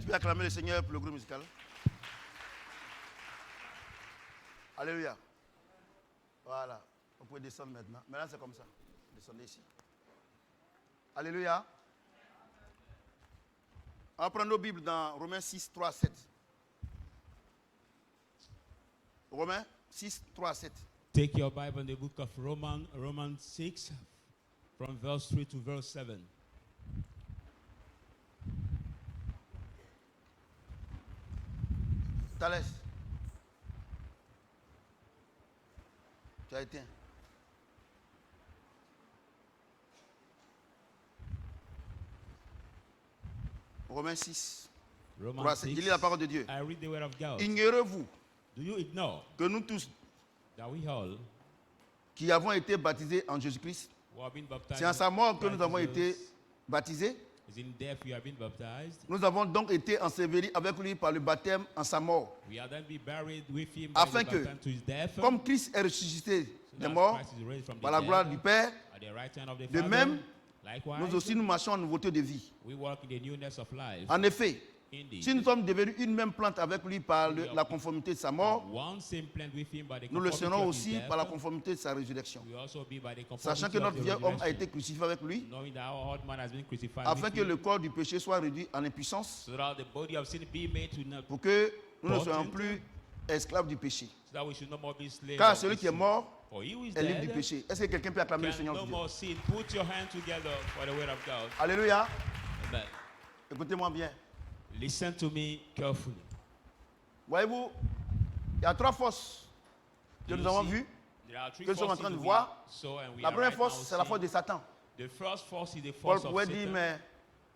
tu peux acclamer le Seigneur pour le groupe musical. Alléluia. Voilà. On peut descendre maintenant. Maintenant, c'est comme ça. Descendez ici. Alléluia. On va prendre nos Bibles dans Romains 6, 3, 7. Romains 6, 3, 7. Take your Bible in the book of Romans 6, from verse 3 to verse 7. Thalès. Tu as éteint. Romains 6. Romans 6. Je lis la parole de Dieu. I read the word of God. Ignorez-vous Do you ignore que nous tous that we all qui avons été baptisés en Jésus-Christ, who have been baptized c'est en sa mort que in nous avons Christ été Jesus, baptisés. is in death you have been baptized. Nous avons donc été ensevelis avec lui par le baptême en sa mort. We are then be buried with him by Afin the que, baptism to his death. comme Christ est ressuscité So des that morts Christ is raised from par the la dead, gloire du Père, at the right hand of the de Father. même, Likewise, nous aussi nous marchons en nouveauté de vie. we walk in the newness of life. En effet, Indeed. si nous sommes devenus une même plante avec lui par la conformité de sa mort, One same plant with him by the nous le conformity serons of his aussi death, par la conformité de sa résurrection. we also be by the Sachant conformity que of notre the vieil homme a resurrection, été crucifié avec lui, knowing that our old man has been crucified afin with que him, le corps du péché soit réduit en impuissance, so that the body of sin be made to not, pour que nous ne Potent. soyons plus esclaves du péché. so that we should no more be slaves Car of celui the qui est sin. mort For he who is est libre du dead péché. Est-ce que quelqu'un peut acclamer le can Seigneur no de Dieu? more sin. Put your hands together for the word of God. Alléluia. Amen. Écoutez-moi bien. Listen to me carefully. Voyez-vous, il y a trois forces que Do nous you avons see? vues. There are three que nous sommes en forces train de we voir. saw and we La are première right force, now c'est la seeing. force de Satan. The first force is the Paul force of pouvait dire, Satan. mais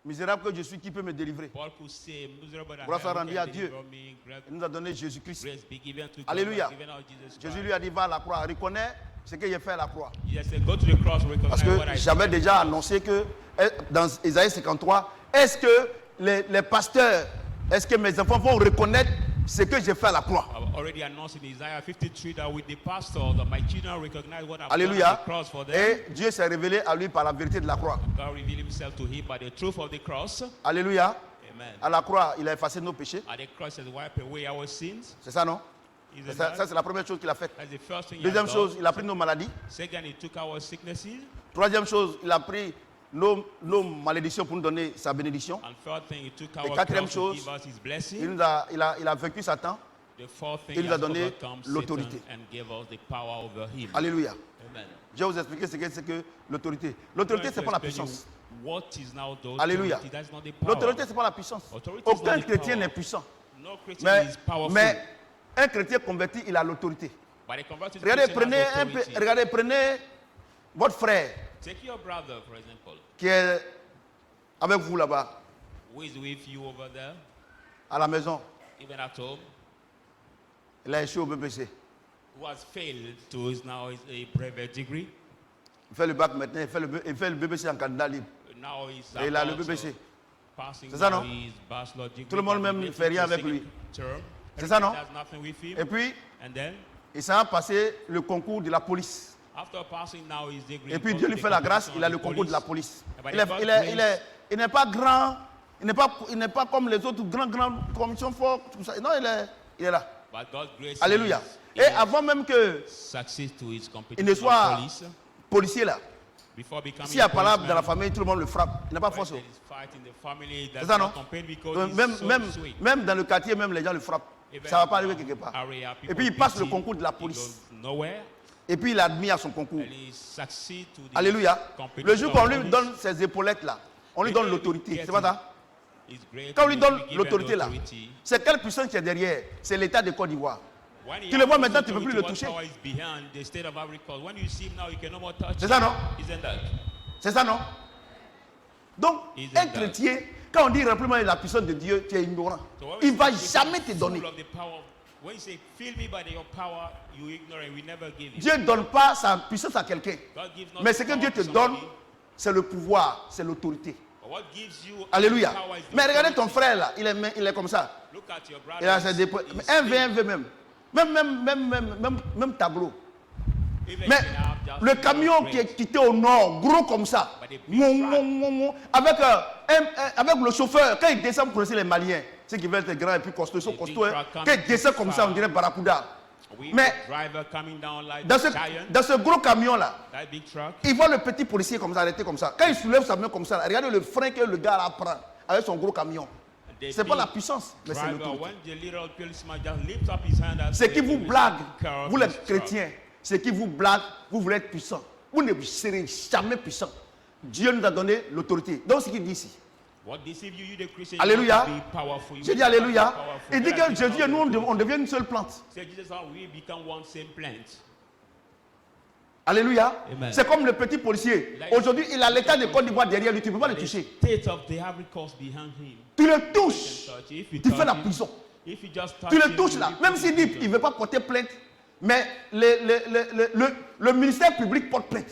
misérable que je suis, qui peut me délivrer? Paul could say, miserable that Gloire I soit am, who rendue can à Dieu. deliver me? Il nous a donné Jésus-Christ. Grace be given to Alléluia. God, given out Jesus Jésus Christ. lui a dit, va à la croix, reconnais ce que j'ai fait à la croix. Yes, go to the cross, Parce recognize what que I j'avais did. déjà annoncé que, dans Ésaïe 53, est-ce que les pasteurs, est-ce que mes enfants vont reconnaître ce que j'ai fait à la croix? I've already announced in Isaiah 53 that with the pastor, that my children recognize what I've done Alléluia. on the cross for them. Et Dieu s'est révélé à lui par la vérité de la croix. God revealed himself to him by the truth of the cross. Alléluia. Amen. À la croix, il a effacé nos péchés. At the cross has wiped away our sins. C'est ça, non? Isn't Ça, that? c'est la première chose qu'il a faite. That's the first thing he Deuxième has chose, done. il a pris nos maladies. Second, he took our sicknesses. Troisième chose, il a pris nos malédictions pour nous donner sa bénédiction. And third thing, he took our quatrième cross to chose, give us his Il, blessing. il a vaincu Satan. The fourth thing, il he nous a has donné overcome l'autorité. Satan and gave us the power over him. Alléluia. Amen. Je vais vous expliquer ce que c'est que l'autorité. L'autorité, ce n'est pas la puissance. What is now the Alléluia. authority? That's not the power. L'autorité, ce n'est pas la puissance. Authority is Aucun not the chrétien power. n'est puissant. No Christian is powerful. Mais un chrétien converti, il a l'autorité. But a converted Regardez, Christian has authority. prenez votre frère Take your brother, for example, qui est avec vous là-bas, who is with you over there, à la maison. even at home, Il a échoué au BPC. who has failed to is now is a private degree. Il fait le bac maintenant, il fait le BPC en candidat libre. Now he's Et il a le about, BPC. passing C'est ça, now non? his bachelor degree. Tout le monde but même he ne gets fait rien into avec second lui. term. C'est ça, non? Everybody does nothing with him. Et puis, And then, il s'en a passé le concours de la police. after passing now his degree, Et puis he Dieu goes lui to fait la the grâce, competition il a of le the concours de la police. police. But Il n'est pas grand, il n'est pas comme les autres grands commissions forts, tout ça. Non, il est là. But God's grace Alléluia. is- Et avant même que success to his il competition ne of soit police. policier là, Before becoming s'il y a a pas là dans la policeman, famille, tout le monde le frappe. Il n'a pas when force. there is fight in the family, C'est that's ça, not non? compared because Donc, he's so sweet. même dans le quartier, même les gens le frappent. Even Ça ne va pas arriver in quelque part. area, Et people puis il passe le pity, concours de la he police. goes nowhere, Et puis il a admis à son concours. and he succeeds to the Alléluia. competition Le jour of qu'on lui police. donne ses épaulettes là, on lui donne l'autorité. C'est pas ça? It's great Quand on to lui be donne given l'autorité là, authority. c'est quelle puissance qui est derrière? C'est l'État de Côte d'Ivoire. When he Tu le vois has maintenant, tu ne peux authority, plus le what toucher. power is behind the state of Ivory Coast. When you see him now, you can no more touch C'est ça, him. non? Isn't that? C'est ça, non? Donc, Isn't un that- chrétien, quand on dit remplis-moi la puissance de Dieu, tu es ignorant. So when we Il ne va say jamais te full donner. of the power, when you say fill me by your power, you ignore it. We never give it. Dieu ne donne pas sa puissance à quelqu'un. God gives not Mais ce the que power Dieu te to donne, somebody, c'est le pouvoir, c'est l'autorité. but what gives you Alléluia. the power is the Mais regardez ton authority. frère là, il est comme ça. Look at your brother. Il a ses He's- dépôts. he's Un big. V même. Même tableau. Even Mais if you have just le a camion great- qui est quitté au nord, gros comme ça, avec le chauffeur, quand il descend pour laisser les Maliens, ceux qui veulent être grands et plus costauds, ils sont The costauds. big Hein. truck Quand coming ils descendent too comme ça, on far. dirait Barracuda. We Mais driver coming down like dans the giant, dans ce gros camion-là, that big truck. il voit le petit policier comme ça, arrêté comme ça. Quand il soulève sa main comme ça, là, regardez le frein que le gars là prend avec son gros camion. The Ce n'est pas big la puissance, mais c'est driver, l'autorité. when the little policeman just lifts up his hand and Ce qui says, vous "Please blague, take care of vous les this truck." chrétiens, ce qui vous blague, vous voulez être puissant. Vous ne serez jamais puissant. Dieu nous a donné l'autorité. Donc ce qu'il dit ici. What deceive you, the Christian, Alléluia. you have to be powerful. You J'ai dit have to be alléluia. powerful. Il dit God que has given Jésus et us nous, authority. on devient une seule plante. Say Jesus, how we become one same plant. Alléluia. Amen. C'est comme le petit policier. Aujourd'hui, il a l'état de Côte d'Ivoire derrière lui. Tu ne peux pas le The toucher. state of the Ivory Coast behind him. Tu le touches. Touch it. If you Tu fais touch la it, prison. if you just touch Tu le him, touches you là. will Même put s'il it dit in qu'il ne prison. veut pas porter plainte, mais le ministère public porte plainte.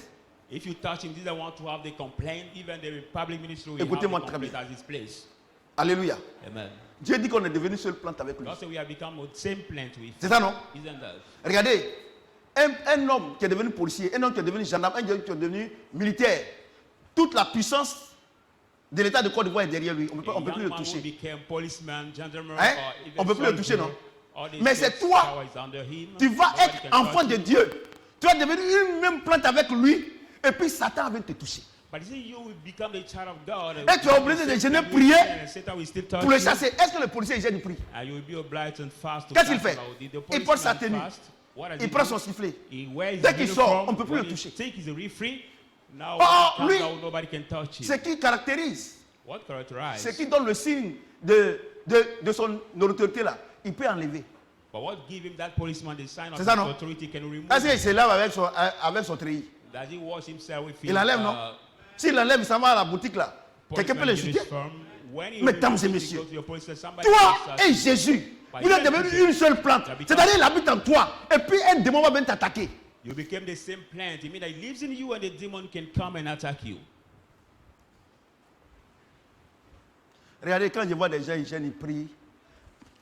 If you touch him, he doesn't want to have the complaint. Even the public ministry will have the Écoutez-moi très complaint bien. at his place. Alléluia. Amen. Dieu dit qu'on est devenu une seule plante avec lui. God said we have become the same plant with C'est ça, non? Isn't that? Regardez, un homme qui est devenu policier, un homme qui est devenu gendarme, un homme qui est devenu militaire, toute la puissance de l'État de Côte d'Ivoire est derrière lui. On ne peut plus le toucher. Hein? On ne peut plus le toucher, non? Mais c'est toi. Tu vas être enfant de Dieu. Tu vas devenir une même plante avec lui. Et puis Satan va te toucher. Et tu es obligé de gêner prier pour le chasser. Est-ce que le policier gêne prie? Qu'est-ce qu'il fait? Il porte sa tenue. Il prend son sifflet. Dès qu'il sort, on ne peut plus le toucher. Oh, lui, ce qui caractérise, ce qui donne le signe de son autorité là, il peut enlever. C'est ça, non? Est-ce qu'il se lave avec son treillis? Il enlève, non? S'il enlève, il s'en va à la boutique là. Quelqu'un peut le jeter? Mesdames et messieurs, toi et Jésus, vous êtes devenus une seule plante. C'est-à-dire, il habite en toi. Et puis, un démon va venir t'attaquer. You became the same plant. It means that it lives in you and the demon can come and attack you. Regardez, quand je vois des gens, ils prient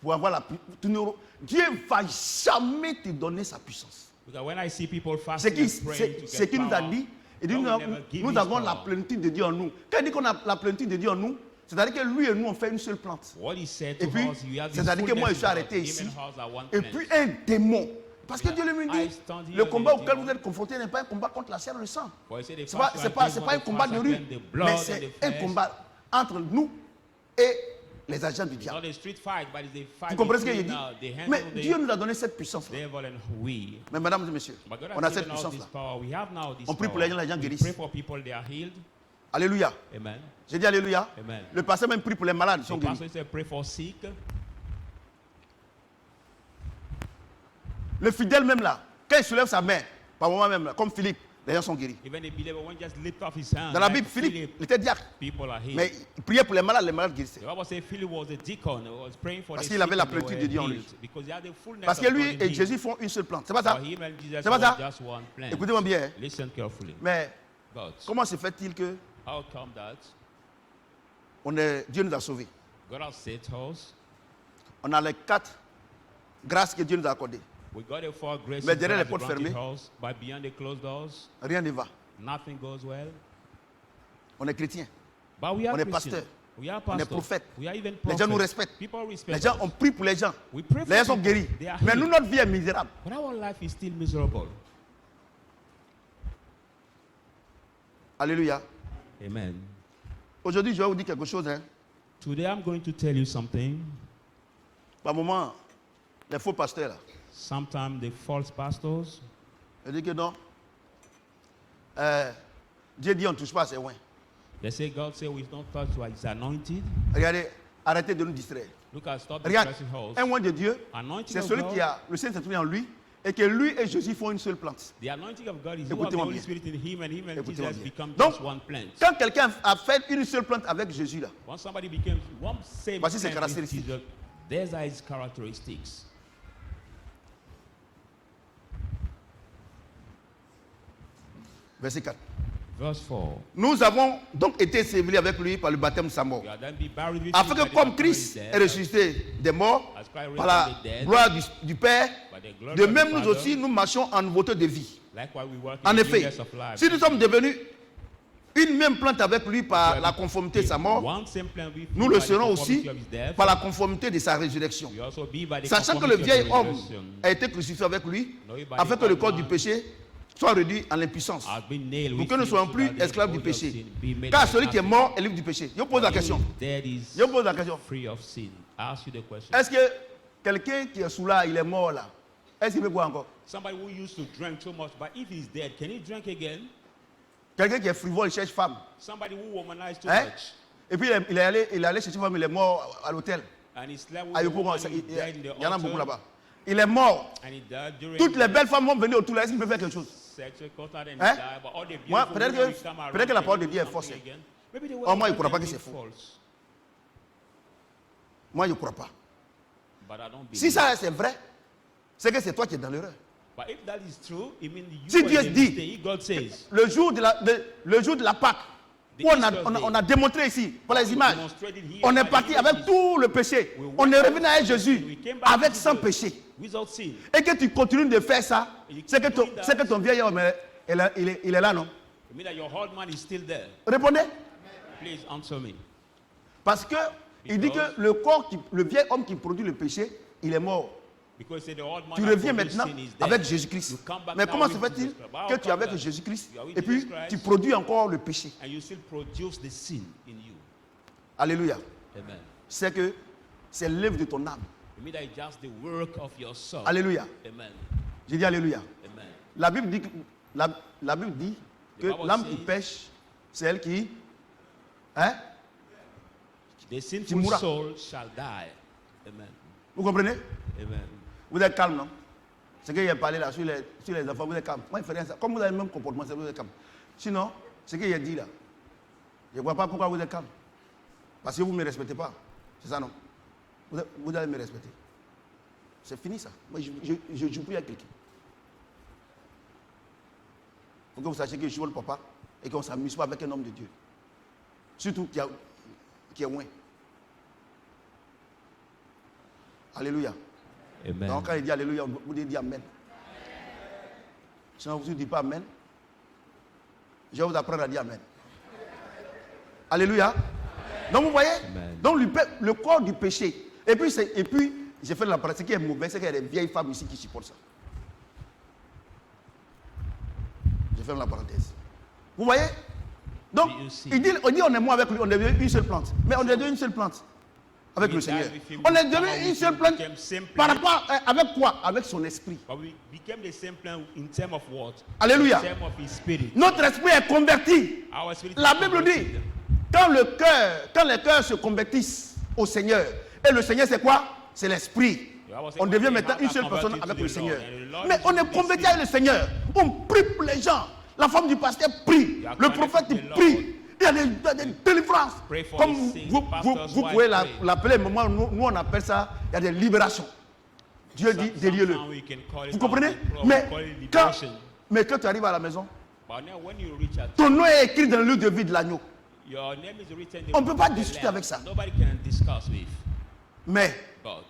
pour avoir la puissance. Dieu ne va jamais te donner sa puissance. Because when I see people Ce fasting and praying to qu'il get nous a power, dit, il dit God nous, will never give nous his avons la power. plénitude de Dieu en nous. Quand il dit qu'on a la plénitude de Dieu en nous, c'est-à-dire que lui et nous, on fait une seule plante. What he said Et to puis, us, you have this c'est-à-dire que moi, je fullness suis in arrêté us. ici. Him and us are one Et plant. puis, un démon. Parce que Dieu lui I dit, stand here le and combat the auquel demon. vous êtes confronté n'est pas un combat contre la chair et le sang. For he said the Ce n'est pas, fast c'est pas, and c'est pas un the combat de fast rue, and the blood mais and c'est the un flesh. combat entre nous et les agents du It's diable. not a street fight, but it's a fight Vous comprenez ce que je between, dis? the Mais hand of Dieu the nous a donné cette puissance-là. devil and we. Mais mesdames et messieurs, But God on a has cette given us this puissance-là. power. We have now this On prie pour power. les gens We guérissent. pray for people, they are healed. Alléluia. Amen. J'ai dit alléluia. Amen. Le pasteur même prie pour les malades, ils sont The guéris. pastor said pray for sick. Le fidèle même là, quand il soulève sa main, par moment même là, comme Philippe, les gens sont guéris. Even the believer won't just lift off his hand. Dans la like Bible, Philippe, Philip, il était diacre. people are healed. Mais il priait pour les malades guérissaient. The Bible says Philip was a deacon. He was praying for Parce the qu'il avait sick la and they plénitude were de Dieu en lui. healed. Because he had the fullness Parce que of lui God in et him. Jésus font une seule plante. C'est pas ça? For him and Jesus C'est pas ça? was just one plant. Écoutez-moi bien. Hein. Listen carefully. Mais But comment se fait-il que how come that Dieu nous a sauvés? God has saved us? On a les 4 grâces que Dieu nous a accordées. We got the 4 graces Mais derrière God les portes has granted fermées, us, but beyond the closed doors, Rien ne va. nothing goes well. On est chrétiens. But we are On est Christians. pasteurs. We are On est pastors. prophètes. We are even Les prophets. gens nous respectent. People respect Les gens, us. on prie pour les gens. We pray for Les gens sont people. guéris. They are Mais healed. nous, notre vie est misérable. But our life is still miserable. Alléluia. Amen. Aujourd'hui, je vais vous dire quelque chose. Hein. Today I'm going to tell you something. Par moment, les faux pasteurs, là, Sometimes the false pastors, ils disent que non. Dieu dit on ne touche pas à ses oins. they say God say we don't touch what is anointed. Regardez, arrêtez de nous distraire. Look at stop Regarde, distressing us. un oin de Dieu, Anointing c'est of celui God. qui a le Saint-Esprit en lui et que lui et Jésus font une seule plante. The anointing of God is you have the Écoutez-moi Holy bien. Spirit in him and Écoutez-moi Jesus bien. become Donc, just one plant. quand quelqu'un a fait une seule plante avec Jésus, là, Once somebody becomes one same Voici ses plant with caractéristiques. Jesus, these are his characteristics. verset 4. Verse 4. Nous avons donc été sévillés avec lui par le baptême de sa mort. You are then be buried with Afin him by que the comme baptism of Christ his est death, ressuscité des morts as Christ par raised la from the dead, gloire du Père, by the glory de of the même nous Father, aussi nous marchons en nouveauté de vie. likewise we work En in the effet, newness of life. si nous sommes devenus une même plante avec lui par la conformité de sa mort, nous le serons aussi par la conformité de sa résurrection. Sachant que le vieil homme a été crucifié avec lui, afin que le corps du péché soit réduit en l'impuissance, pour que nous ne soyons plus esclaves du péché. Car celui qui est mort est libre du péché. Je pose la question. Je pose la question. Est-ce que quelqu'un qui est sous là, il est mort là, est-ce qu'il peut boire encore? Somebody who used to drink so much, but if he's dead, can he drink again? Quelqu'un qui est frivole, il cherche femme. Somebody who womanized too much. Et puis il est allé chercher femme, il est mort à l'hôtel. And he slept with a woman, he died in the Il y en a beaucoup altar. là-bas. Il est mort. And he died during Toutes les belles femmes vont venir autour là. Est-ce qu'il peut faire quelque chose? sexual contact and he Hein? died, but all the Moi, beautiful peut-être women que- will come around, peut-être que la can parole you de Dieu est do fausse. something again? Maybe the Oh, word moi, of il croit God pas que can c'est be faux. false, Moi, je ne crois pas. but I don't Si believe. ça c'est vrai, c'est que c'est toi qui es dans l'erreur. But if that is true, it means you Si are Dieu in the dit- mistake. God says, Le jour de la Pâque, The où Easter on day. a démontré ici, par les We images, demonstrated here on est by parti the avec images. tout le péché. We On went est out revenu avec with sin. Jésus, We came back avec to sans Jesus péché. without sin. Et que tu continues de faire ça, You c'est que keep ton, doing that. c'est que ton vieil homme, il est là, non? It means that your old man is still there. Répondez. Please answer me. Parce que il dit que le vieil homme qui produit le péché, il est mort. Because the old man Tu that reviens produced maintenant sin is dead. avec Jésus-Christ. You come back Mais now comment with se fait-il Jesus Christ. But how que tu es come avec that? Jésus-Christ You are with et puis Jesus Christ, tu produis encore le péché? and you still produce the sin in you. Alléluia. Amen. C'est que c'est l'œuvre de ton âme. It means that it's just the work of your soul. Alléluia. Amen. J'ai dit Alléluia. Amen. La Bible dit, la Bible dit que The Bible l'âme qui says- pêche, c'est elle qui... Hein? The sinful mourras. soul shall die. Amen. Vous comprenez? Amen. Vous êtes calme, non? Ce qu'il a parlé là sur les enfants, vous êtes calme. Moi, il ne fait rien. Comme vous avez le même comportement, c'est vous êtes calme. Sinon, ce qu'il a dit là, je ne vois pas pourquoi vous êtes calme. Parce que vous ne me respectez pas. C'est ça, non? Vous allez me respecter. C'est fini ça. Moi, je ne joue plus avec quelqu'un. Il faut que vous sachiez que je suis votre papa et qu'on ne s'amuse pas avec un homme de Dieu. Surtout qui est loin. Alléluia. Amen. Donc quand il dit Alléluia, vous devez dire Amen. Sinon vous ne dites pas Amen. Je vais vous apprendre à dire Amen. Alléluia. Donc vous voyez, Amen. donc le corps du péché. Et puis j'ai fait la pratique qui est mauvaise, c'est qu'il y a des vieilles femmes ici qui supportent ça. Je ferme la parenthèse. Vous voyez? Donc, il dit on est moins avec lui, on est devenu une seule plante. Mais on est devenu une seule plante avec le Seigneur. On est devenu une seule plante par rapport avec quoi? Avec son esprit. But we became the same plan in terms of what? Alléluia. In terms of his spirit. Notre esprit est converti. Our spirit La is Bible dit, converted. quand les cœurs se convertissent au Seigneur, et le Seigneur c'est quoi? C'est l'esprit. On devient maintenant une seule personne avec le Seigneur. Mais on est converti avec le Seigneur. On prie pour les gens. La femme du pasteur prie. Le prophète il prie. Il y a des délivrances. Comme vous pouvez l'appeler, mais moi, nous on appelle ça, il y a des libérations. Dieu dit, déliez-le. Vous comprenez? Mais quand tu arrives à la maison, But now when you reach out, ton nom est écrit dans le livre de vie de l'agneau. your name is written in On the peut book pas of the discuter Lamb. avec ça. Nobody can discuss with. Mais But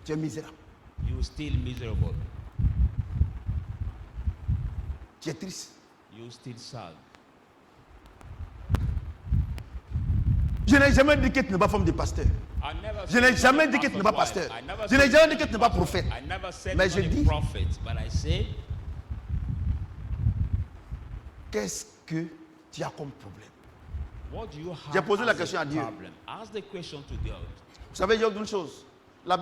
tu es misérable. you still miserable. Tu es triste. You still sad. Je n'ai jamais dit que tu n'es pas femme de pasteur. I never Je said n'ai you're jamais a dit que tu n'es pastor's pas pasteur. wife. I never Je n'ai said jamais dit you're que tu n'es a pas prophète. I never said Mais you're je not dis- a prophet, but I say, Qu'est-ce que tu as comme problème? what do you have J'ai posé la as question a à Dieu. problem? Ask the question to God. Vous savez, il y a une chose. Dans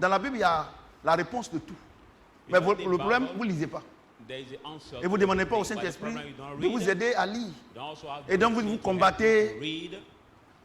la Bible, il y a la réponse de tout. Mais You know, the le problème, Bible, vous ne lisez pas. there is the answer Et to vous ne demandez pas au everything, but the Saint-Esprit problem, you don't de read vous it. aider à lire. You don't also have Et donc, the vous Spirit to combattez. help you to read.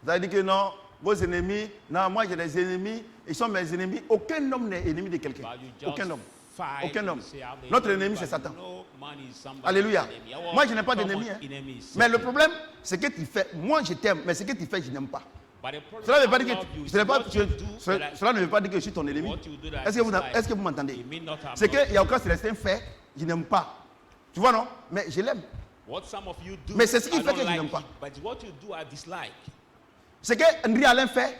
Vous avez dit que non, vos ennemis, non, moi j'ai des ennemis, ils sont mes ennemis. Aucun homme n'est ennemi de quelqu'un. But you just Aucun homme. fight Aucun homme. and say, I'm the Notre enemy, ennemi, but c'est Satan. no man is somebody's Alléluia. enemy. Our Moi, je n'ai pas common d'ennemi. Hein. enemy is Mais le Satan. problème, c'est que tu fais. Moi, je t'aime, mais ce que tu fais, je n'aime pas. But the problem Cela ne veut pas I dire love que, you is cela what you do cela- that I- cela ne veut pas dire que je suis ton ennemi. what you do that I Est-ce que dislike. vous m'entendez? It mean not I'm C'est not- qu'il y a aucun célestin fait, je n'aime pas. Tu vois, non? Mais je l'aime. What some of you do, Mais c'est ce qui I fait don't que je like n'aime pas. it, but what you do, I dislike. C'est que Henri Alain fait,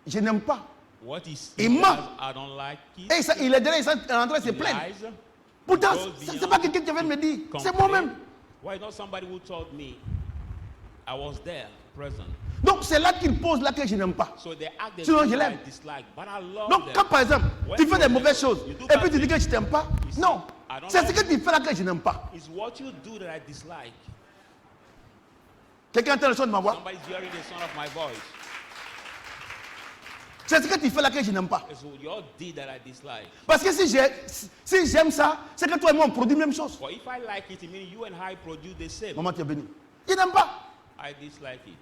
je n'aime pas. What is Il ment. I don't like it. Et il est derrière, il est en train de se He plaindre. lies. Pourtant, He goes ce n'est beyond pas quelqu'un qui vient de me dire. C'est complaint. moi-même. Why not somebody who told me I was there, present? Donc c'est là qu'il pose là que je n'aime pas. So they act Sinon je I l'aime. dislike, but I love Donc them. quand par exemple tu fais des mauvaises choses et puis tu dis que je t'aime pas, see, non. I don't C'est ce love que tu fais là que je n'aime pas. It's what you do that I dislike. Quelqu'un entend le son de ma voix? Somebody's hearing the sound of my voice. C'est ce que tu fais là que je n'aime pas. It's your deed that I dislike. Parce que si j'aime ça, c'est que toi et moi on produit la même chose. But if I like it, it means you and I produce the same. Maman, tu es béni. Je n'aime pas. I dislike it.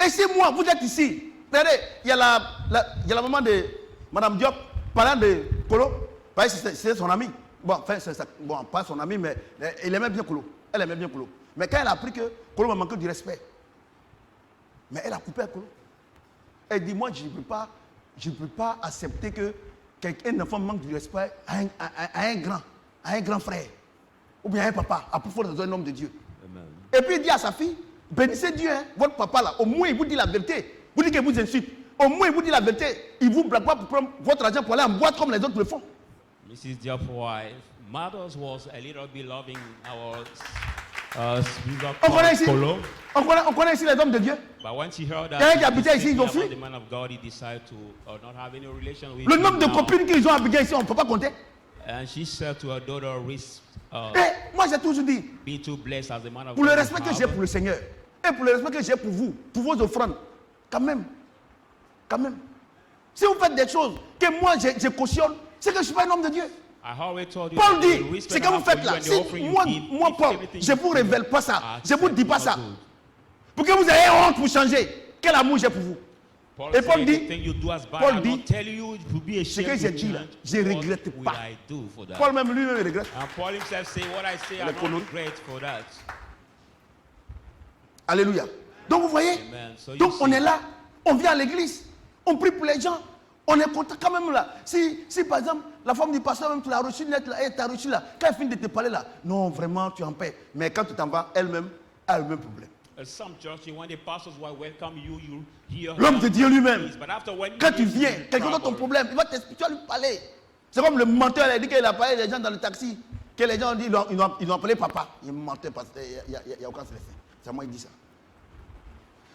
Et si moi, vous êtes ici, regardez, il y a la maman de Madame Diop, parlant de Kolo, c'est son ami. Bon, enfin, bon, pas son ami, mais elle aimait bien Kolo. Elle aimait bien Kolo. Mais quand elle a appris que Kolo m'a manqué du respect, mais elle a coupé Kolo. Elle dit, moi, je ne peux pas accepter que un enfant manque du respect à un grand frère, ou bien à un papa, à plus fort d'un homme de Dieu. Amen. Et puis il dit à sa fille, bénissez Dieu, hein, votre papa là, au moins il vous dit la vérité. Vous dites qu'il vous insulte. Au moins il vous dit la vérité. Il ne vous blague pas pour prendre votre argent pour aller en boîte comme les autres le font. Mrs. Diop's wife, mothers was a little bit loving our On connaît ici, Kolo. on connaît ici les hommes de Dieu. But when she heard Il y a un qui that habitait ici, ils ont fui. the man of God, he decided to not have any relation with Le him nombre de now. copines qu'ils ont habillées ici, on ne peut pas compter. And she said to her daughter, Et moi j'ai toujours dit, be too blessed as the man of pour le God. respect que j'ai pour le Seigneur, et pour le respect que j'ai pour vous, pour vos offrandes, quand même. Si vous faites des choses que moi je cautionne, c'est que je ne suis pas un homme de Dieu. Paul dit, c'est que vous faites là. Si moi Paul, je ne vous révèle pas ça, je ne vous dis pas ça. Pour que vous ayez honte pour changer. Quel amour j'ai pour vous. Et Paul dit, ce que j'ai dit là, je ne regrette pas. Paul même lui-même regrette. Alléluia. Donc vous voyez, donc on est là, on vient à l'église, on prie pour les gens, on est content quand même là. Si par exemple, la femme du pasteur, même tu l'as reçue net là, elle t'a reçu là, quand elle finit de te parler là, non vraiment tu es en paix. Mais quand tu t'en vas, elle-même a le même problème. L'homme de Dieu lui-même, quand tu viens, quelqu'un d'autre ton problème, il va t'expliquer, tu vas lui parler. C'est comme le menteur, il a dit qu'il a parlé des gens dans le taxi, que les gens ont dit, ils ont appelé papa. Il mentait parce qu'il n'y a aucun stress. C'est à moi il dit ça.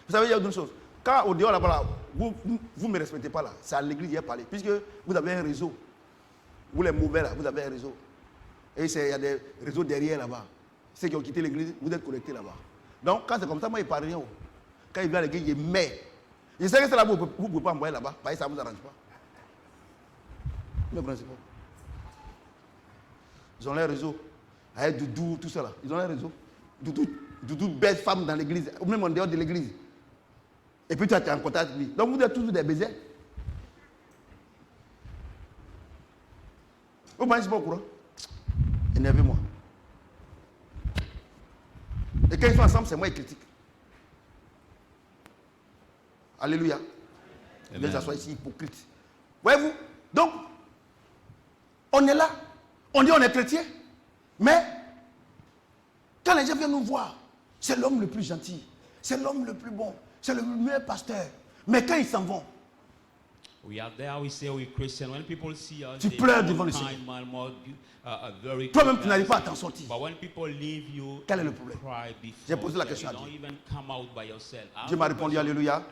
Vous savez, il y a une chose. Quand au dehors là-bas, vous ne me respectez pas là, c'est à l'église qu'il a parlé. Puisque vous avez un réseau. Vous les mauvais là, vous avez un réseau. Et il y a des réseaux derrière là-bas. Ceux qui ont quitté l'église, vous êtes connectés là-bas. Donc quand c'est comme ça, moi il ne parle rien. Quand il vient à l'église, il met. Je sais que c'est là vous ne pouvez pas envoyer là-bas, parce que ça ne vous arrange pas. Vous ne comprenez pas. Ils ont leur réseau. Avec Doudou, tout ça là. Ils ont leur réseau. Doudou, belle femme dans l'église, ou même en dehors de l'église. Et puis tu es en contact avec lui. Donc vous êtes toujours des baisers. Vous ne pensez pas au courant? Énervez-moi. Et quand ils sont ensemble, c'est moi qui critique. Alléluia. Les gens soient ici hypocrites. Voyez-vous? Donc, on est là. On dit on est chrétien. Mais, quand les gens viennent nous voir, c'est l'homme le plus gentil. C'est l'homme le plus bon. C'est le meilleur pasteur. Mais quand ils s'en vont, tu pleures devant le Seigneur. Toi-même, tu n'arrives pas à t'en sortir. Quel est le problème? J'ai posé la question à Dieu. Dieu m'a répondu, alléluia.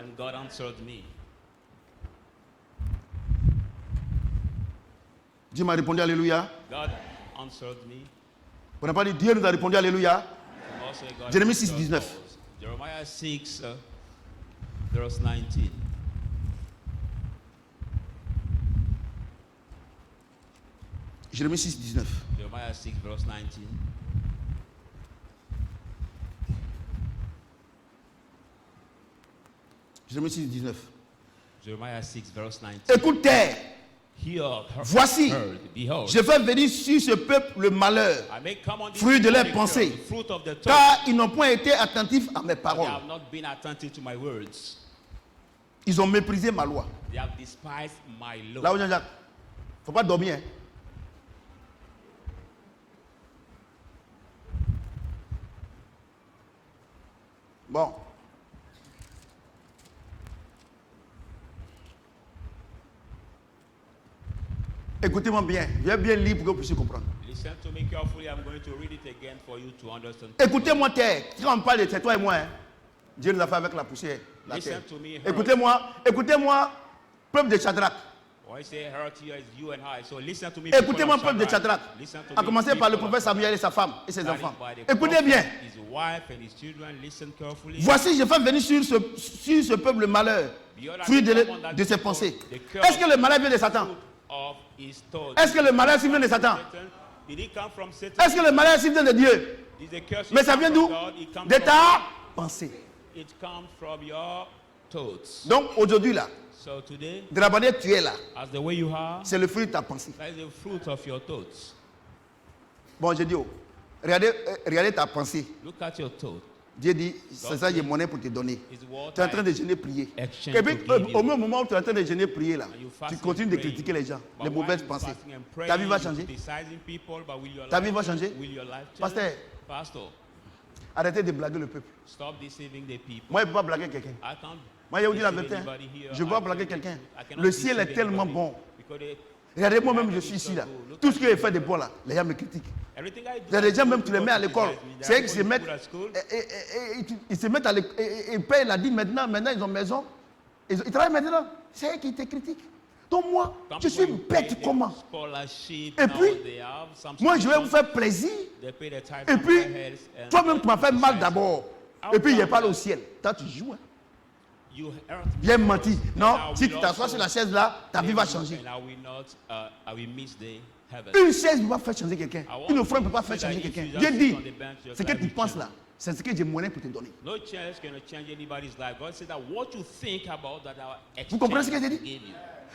Dieu m'a répondu, alléluia. Vous n'avez pas dit Dieu nous a répondu, alléluia. Jérémie 6, 19. Jeremiah 6, verse 19. Jérémie 6, 19. Jeremiah 6, verse 19. Jérémie 6, 19. Jeremiah 6, verse 19. Écoute, terre. Voici, je fais venir sur ce peuple le malheur, fruit de leurs pensées, car ils n'ont point été attentifs à mes paroles. Ils ont méprisé ma loi. Là où il ne faut pas dormir. Hein. Bon. Écoutez-moi bien. Je vais bien lire pour que vous puissiez comprendre. Listen to me carefully. I'm going to read it again for you to understand. Écoutez-moi, terre. Quand on parle de toi et moi, hein, Dieu nous a fait avec la poussière. La terre. Écoutez-moi, peuple de Shadrach. Écoutez-moi, peuple de Shadrach. À commencer par le prophète Samuel et sa femme et ses enfants. Écoutez bien. Voici, je fais venir sur ce peuple le malheur, fruit de ses pensées. Est-ce que le malheur vient de Satan? Est-ce que le malheur vient de Satan? Est-ce que le malheur vient de Dieu? Mais ça vient d'où? De ta pensée. Donc aujourd'hui là, de la manière que tu es là, c'est le fruit de ta pensée. Bon, j'ai dit, regardez ta pensée. Dieu dit, c'est ça, j'ai monnaie pour te donner. Tu es en train de jeûner, prier. Et puis, au même moment où tu es en train de jeûner, prier là, tu continues de critiquer les gens, les mauvaises pensées. Ta vie va changer. Ta vie va changer. Pasteur, arrêtez de blaguer le peuple. Moi, je ne peux pas blaguer quelqu'un. Moi, je vous dis la vérité. Je ne peux pas blaguer quelqu'un. Le ciel est tellement bon. Regardez, moi-même, je suis ici là. Tout ce que j'ai fait de bon là, les gens me critiquent. Il y a des gens, même tu les mets à l'école. C'est eux qui se mettent. Ils se mettent à l'école. Ils payent la dîme maintenant. Maintenant, ils ont maison. Ils travaillent maintenant. C'est eux qui te critiquent. Donc, moi, je suis bête comment? Et puis, moi, je vais vous faire plaisir. Et puis, toi-même, tu m'as fait mal d'abord. Et puis, il n'est pas là au ciel. Toi, tu joues. Hein? Bien menti. Non, si tu t'assois sur la chaise là, ta vie va changer. Une chaise ne peut pas faire changer quelqu'un. Une offrande ne peut pas faire changer quelqu'un. Dieu dit, ce que tu penses là, c'est ce que j'ai monnaie pour te donner. Vous comprenez ce que j'ai dit?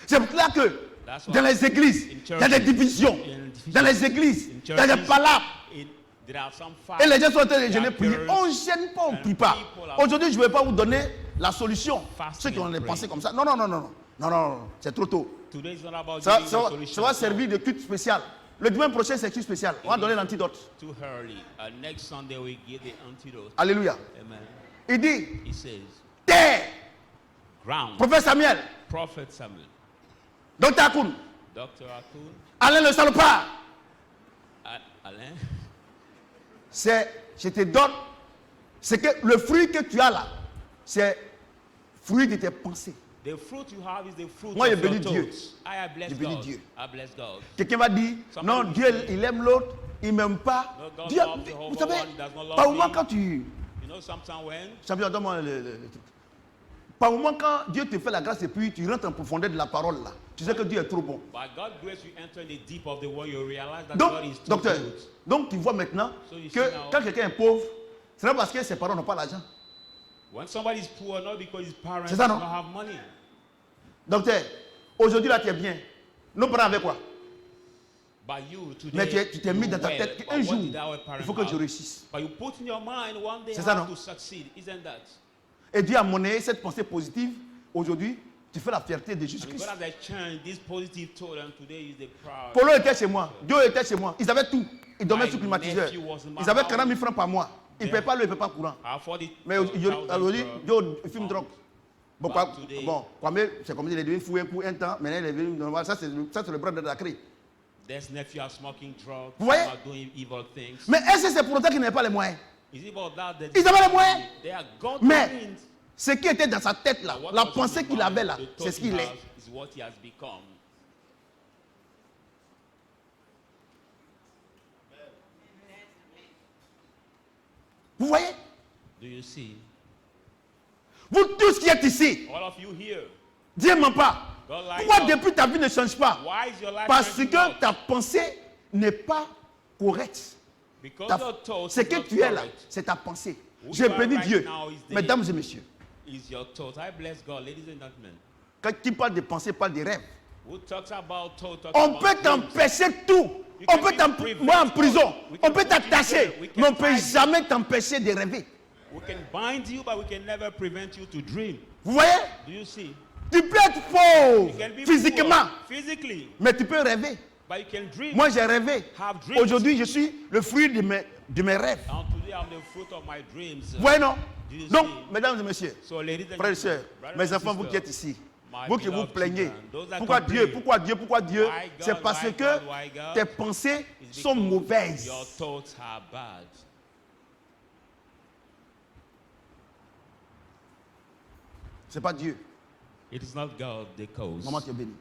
C'est pour cela que dans les églises, il y a des divisions. Dans les églises, il y a des palabres. Et les gens sont en train de jeûner, prier. On ne gêne pas, on ne prie pas. Aujourd'hui, je ne vais pas vous donner la solution. Ceux qui ont des pensées comme ça. Non, c'est trop tôt. Ça va servir de culte spécial. Le dimanche prochain, c'est culte spécial. On va donner l'antidote. Alléluia. Il dit, terre, prophète Samuel, Dr. Akoun, Alain le salopard. Alain. Je te donne, c'est que le fruit que tu as là, c'est fruit de tes pensées. The fruit you have is the fruit Moi, je of your bénis Dieu. thoughts. I bless Je bénis God. Dieu. I bless God. Quelqu'un va dire, non, Dieu, il aime l'autre, il ne m'aime pas. No, God Dieu, loves the vous savez, one, does not love par moment me. quand tu... You know, sometimes when Champion, donne-moi le truc. Par moment quand Dieu te fait la grâce et puis tu rentres en profondeur de la parole là, tu sais que Dieu est trop bon. by God's grace you enter in the deep of the word, you realize that Donc, God is too docteur, good. donc tu vois maintenant So you que see now- quand quelqu'un est pauvre, c'est pas parce que ses parents n'ont pas l'argent. When somebody is poor, not because his parents C'est ça, non? don't have money. Docteur, aujourd'hui là tu es bien. Nos parents avaient quoi? But you today, Mais tu t'es mis dans ta well, tête but qu'un what jour, did our parents il faut que je have? réussisse. But you put in your mind one day C'est I ça, have non? to succeed, isn't that? Et Dieu a monnaie cette pensée positive. Aujourd'hui, tu fais la fierté de And Jésus-Christ. God has changed this positive thought, and today is the proud. Polo était chez moi, Joe était chez moi. Ils avaient tout. Ils dormaient My sous climatiseur. nephew was in my Ils avaient house. 40 000 francs par mois. Ils ne Yeah. paient pas l'eau, ils ne paient pas courant. I afford it. Mais aujourd'hui, Joe fume drogue. Bon, But quoi, today- bon, Kwame, c'est comme il est devenu fou pour un temps. Maintenant, il est devenu normal. Ça, c'est le bras de la crise. This nephew are smoking drugs, Vous voyez? some are doing evil things. Mais est-ce que c'est pour autant qu'ils n'avaient pas les moyens? Is it about that? Ils avaient les moyens. They are God Mais means. ce qui était dans sa tête là, What la was in pensée his qu'il mind, avait là, the thought c'est ce he qu'il has est. is what he has become. Vous voyez? Do you see? Vous tous qui êtes ici, All of you here. Dieu ne ment pas. God lies Pourquoi not. depuis ta vie ne change pas? Why is your life Parce changing que not? ta pensée n'est pas correcte. Because Ta- your thought Ce is que not tu es là, correct. c'est ta pensée. Who Je you are bénis right Dieu. now is the- Mesdames et messieurs, Is your thought. I bless God, ladies and gentlemen. quand tu parles de pensée, parle de rêve. Who talks about thought, talks On about peut dreams. t'empêcher tout. You On can peut be t'empêcher, moi en prevented. prison, We on can peut put you in t'attacher, jail. We mais on ne can peut tie you. jamais t'empêcher de rêver. We can bind you, but we can never prevent you to dream. Vous voyez? Do you see? Tu peux être pauvre You can be physiquement, poor physically, mais tu peux rêver. but you can dream. Moi, j'ai rêvé. Have dreams. Aujourd'hui, je suis le fruit de mes rêves. And today I'm the fruit of my dreams. Vous voyez, non? Do you Donc, see? mesdames et messieurs, So, ladies and frères et gentlemen, sœurs, brothers mes and enfants, vous qui sisters, êtes ici, Vous qui vous plaignez. Pourquoi Dieu? Pourquoi Dieu? Pourquoi Dieu? C'est parce que tes pensées sont mauvaises. Your thoughts are bad. C'est pas Dieu. It is not God the cause. Maman, tu es béni.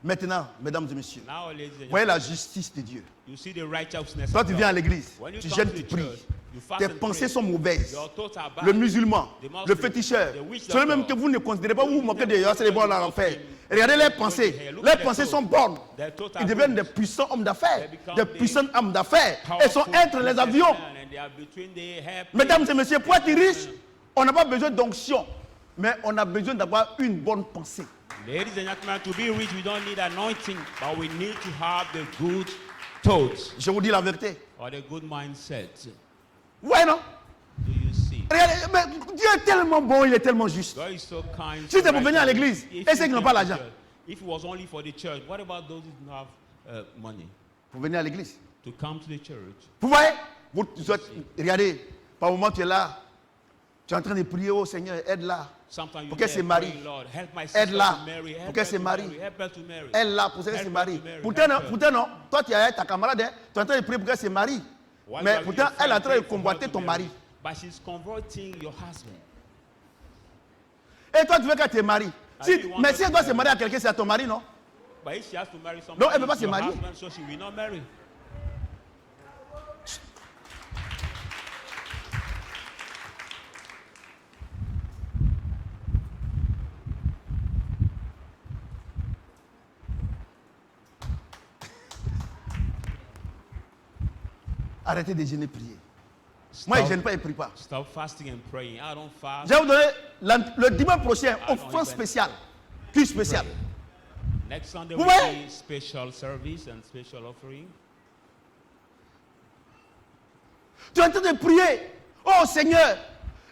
Maintenant, mesdames et messieurs, Now, ladies and voyez la justice de Dieu. you see the righteousness Toi, of tu God. viens à l'église, When you tu come jeûnes, to tu the pries. church, you fast Tes and pensées pray. sont mauvaises. Your thoughts are bad. Le musulman, The Muslim, le féticheur, the witch ceux même doctor, que vous ne considérez pas, vous vous moquez de c'est les bons dans l'enfer. Regardez les pensées. Look Les at their pensées thoughts. sont bonnes. Their thoughts are Ils deviennent good. des puissants hommes d'affaires, They become des the puissants hommes d'affaires. Ils sont entre les avions. And they are between the airplanes. Mesdames et messieurs, pour être riche, on n'a pas besoin d'onction, mais on a besoin d'avoir une bonne pensée. Ladies and gentlemen, to be rich, we don't need anointing, but we need to have the good thoughts Je vous dis la vérité. or the good mindset. Ouais, non? Do you see? Regardez, mais Dieu est tellement bon, il est tellement juste. God is so kind. Si so c'est pour venir à righteous. l'église, If et ceux qui you n'ont came pas to l'argent? church, if it was only for the church, what about those who don't have money Pour venir à l'église. to come to the church? Vous voyez? Regardez, par moment tu es là, tu es en train de prier au Seigneur, aide-la. Sometimes you Pour qu'elle there se marie. praying, Lord, help my sister Aide-la to marry, help pour qu'elle her se to marie. marry, help her to marry. Elle-là, pour qu'elle se Help her marie. to marry, Pourtant, help non, her. pourtant, non, toi tu es ta camarade, hein, tu es en train de prier pour qu'elle se marie. While Mais you are pourtant, with your elle est en friend, train de pray for her convoiter to ton marry. mari. But she's converting your husband. Et toi, tu veux qu'elle te marie. Ah, you want Mais her si elle to doit se marry. marier à quelqu'un, c'est à ton mari, non? But if she has to marry somebody, Non, elle peut pas it's se your marier. husband, so she will not marry. Arrêtez de gêner, prier. Moi, je ne gêne pas et prie pas. Stop fasting and praying. I don't fast. Je vais vous donner le dimanche prochain, Ah, non, offrande il spéciale. Cuisse spéciale. Next Sunday Vous will voyez? be special service and special offering. Tu es en train de prier. Oh Seigneur,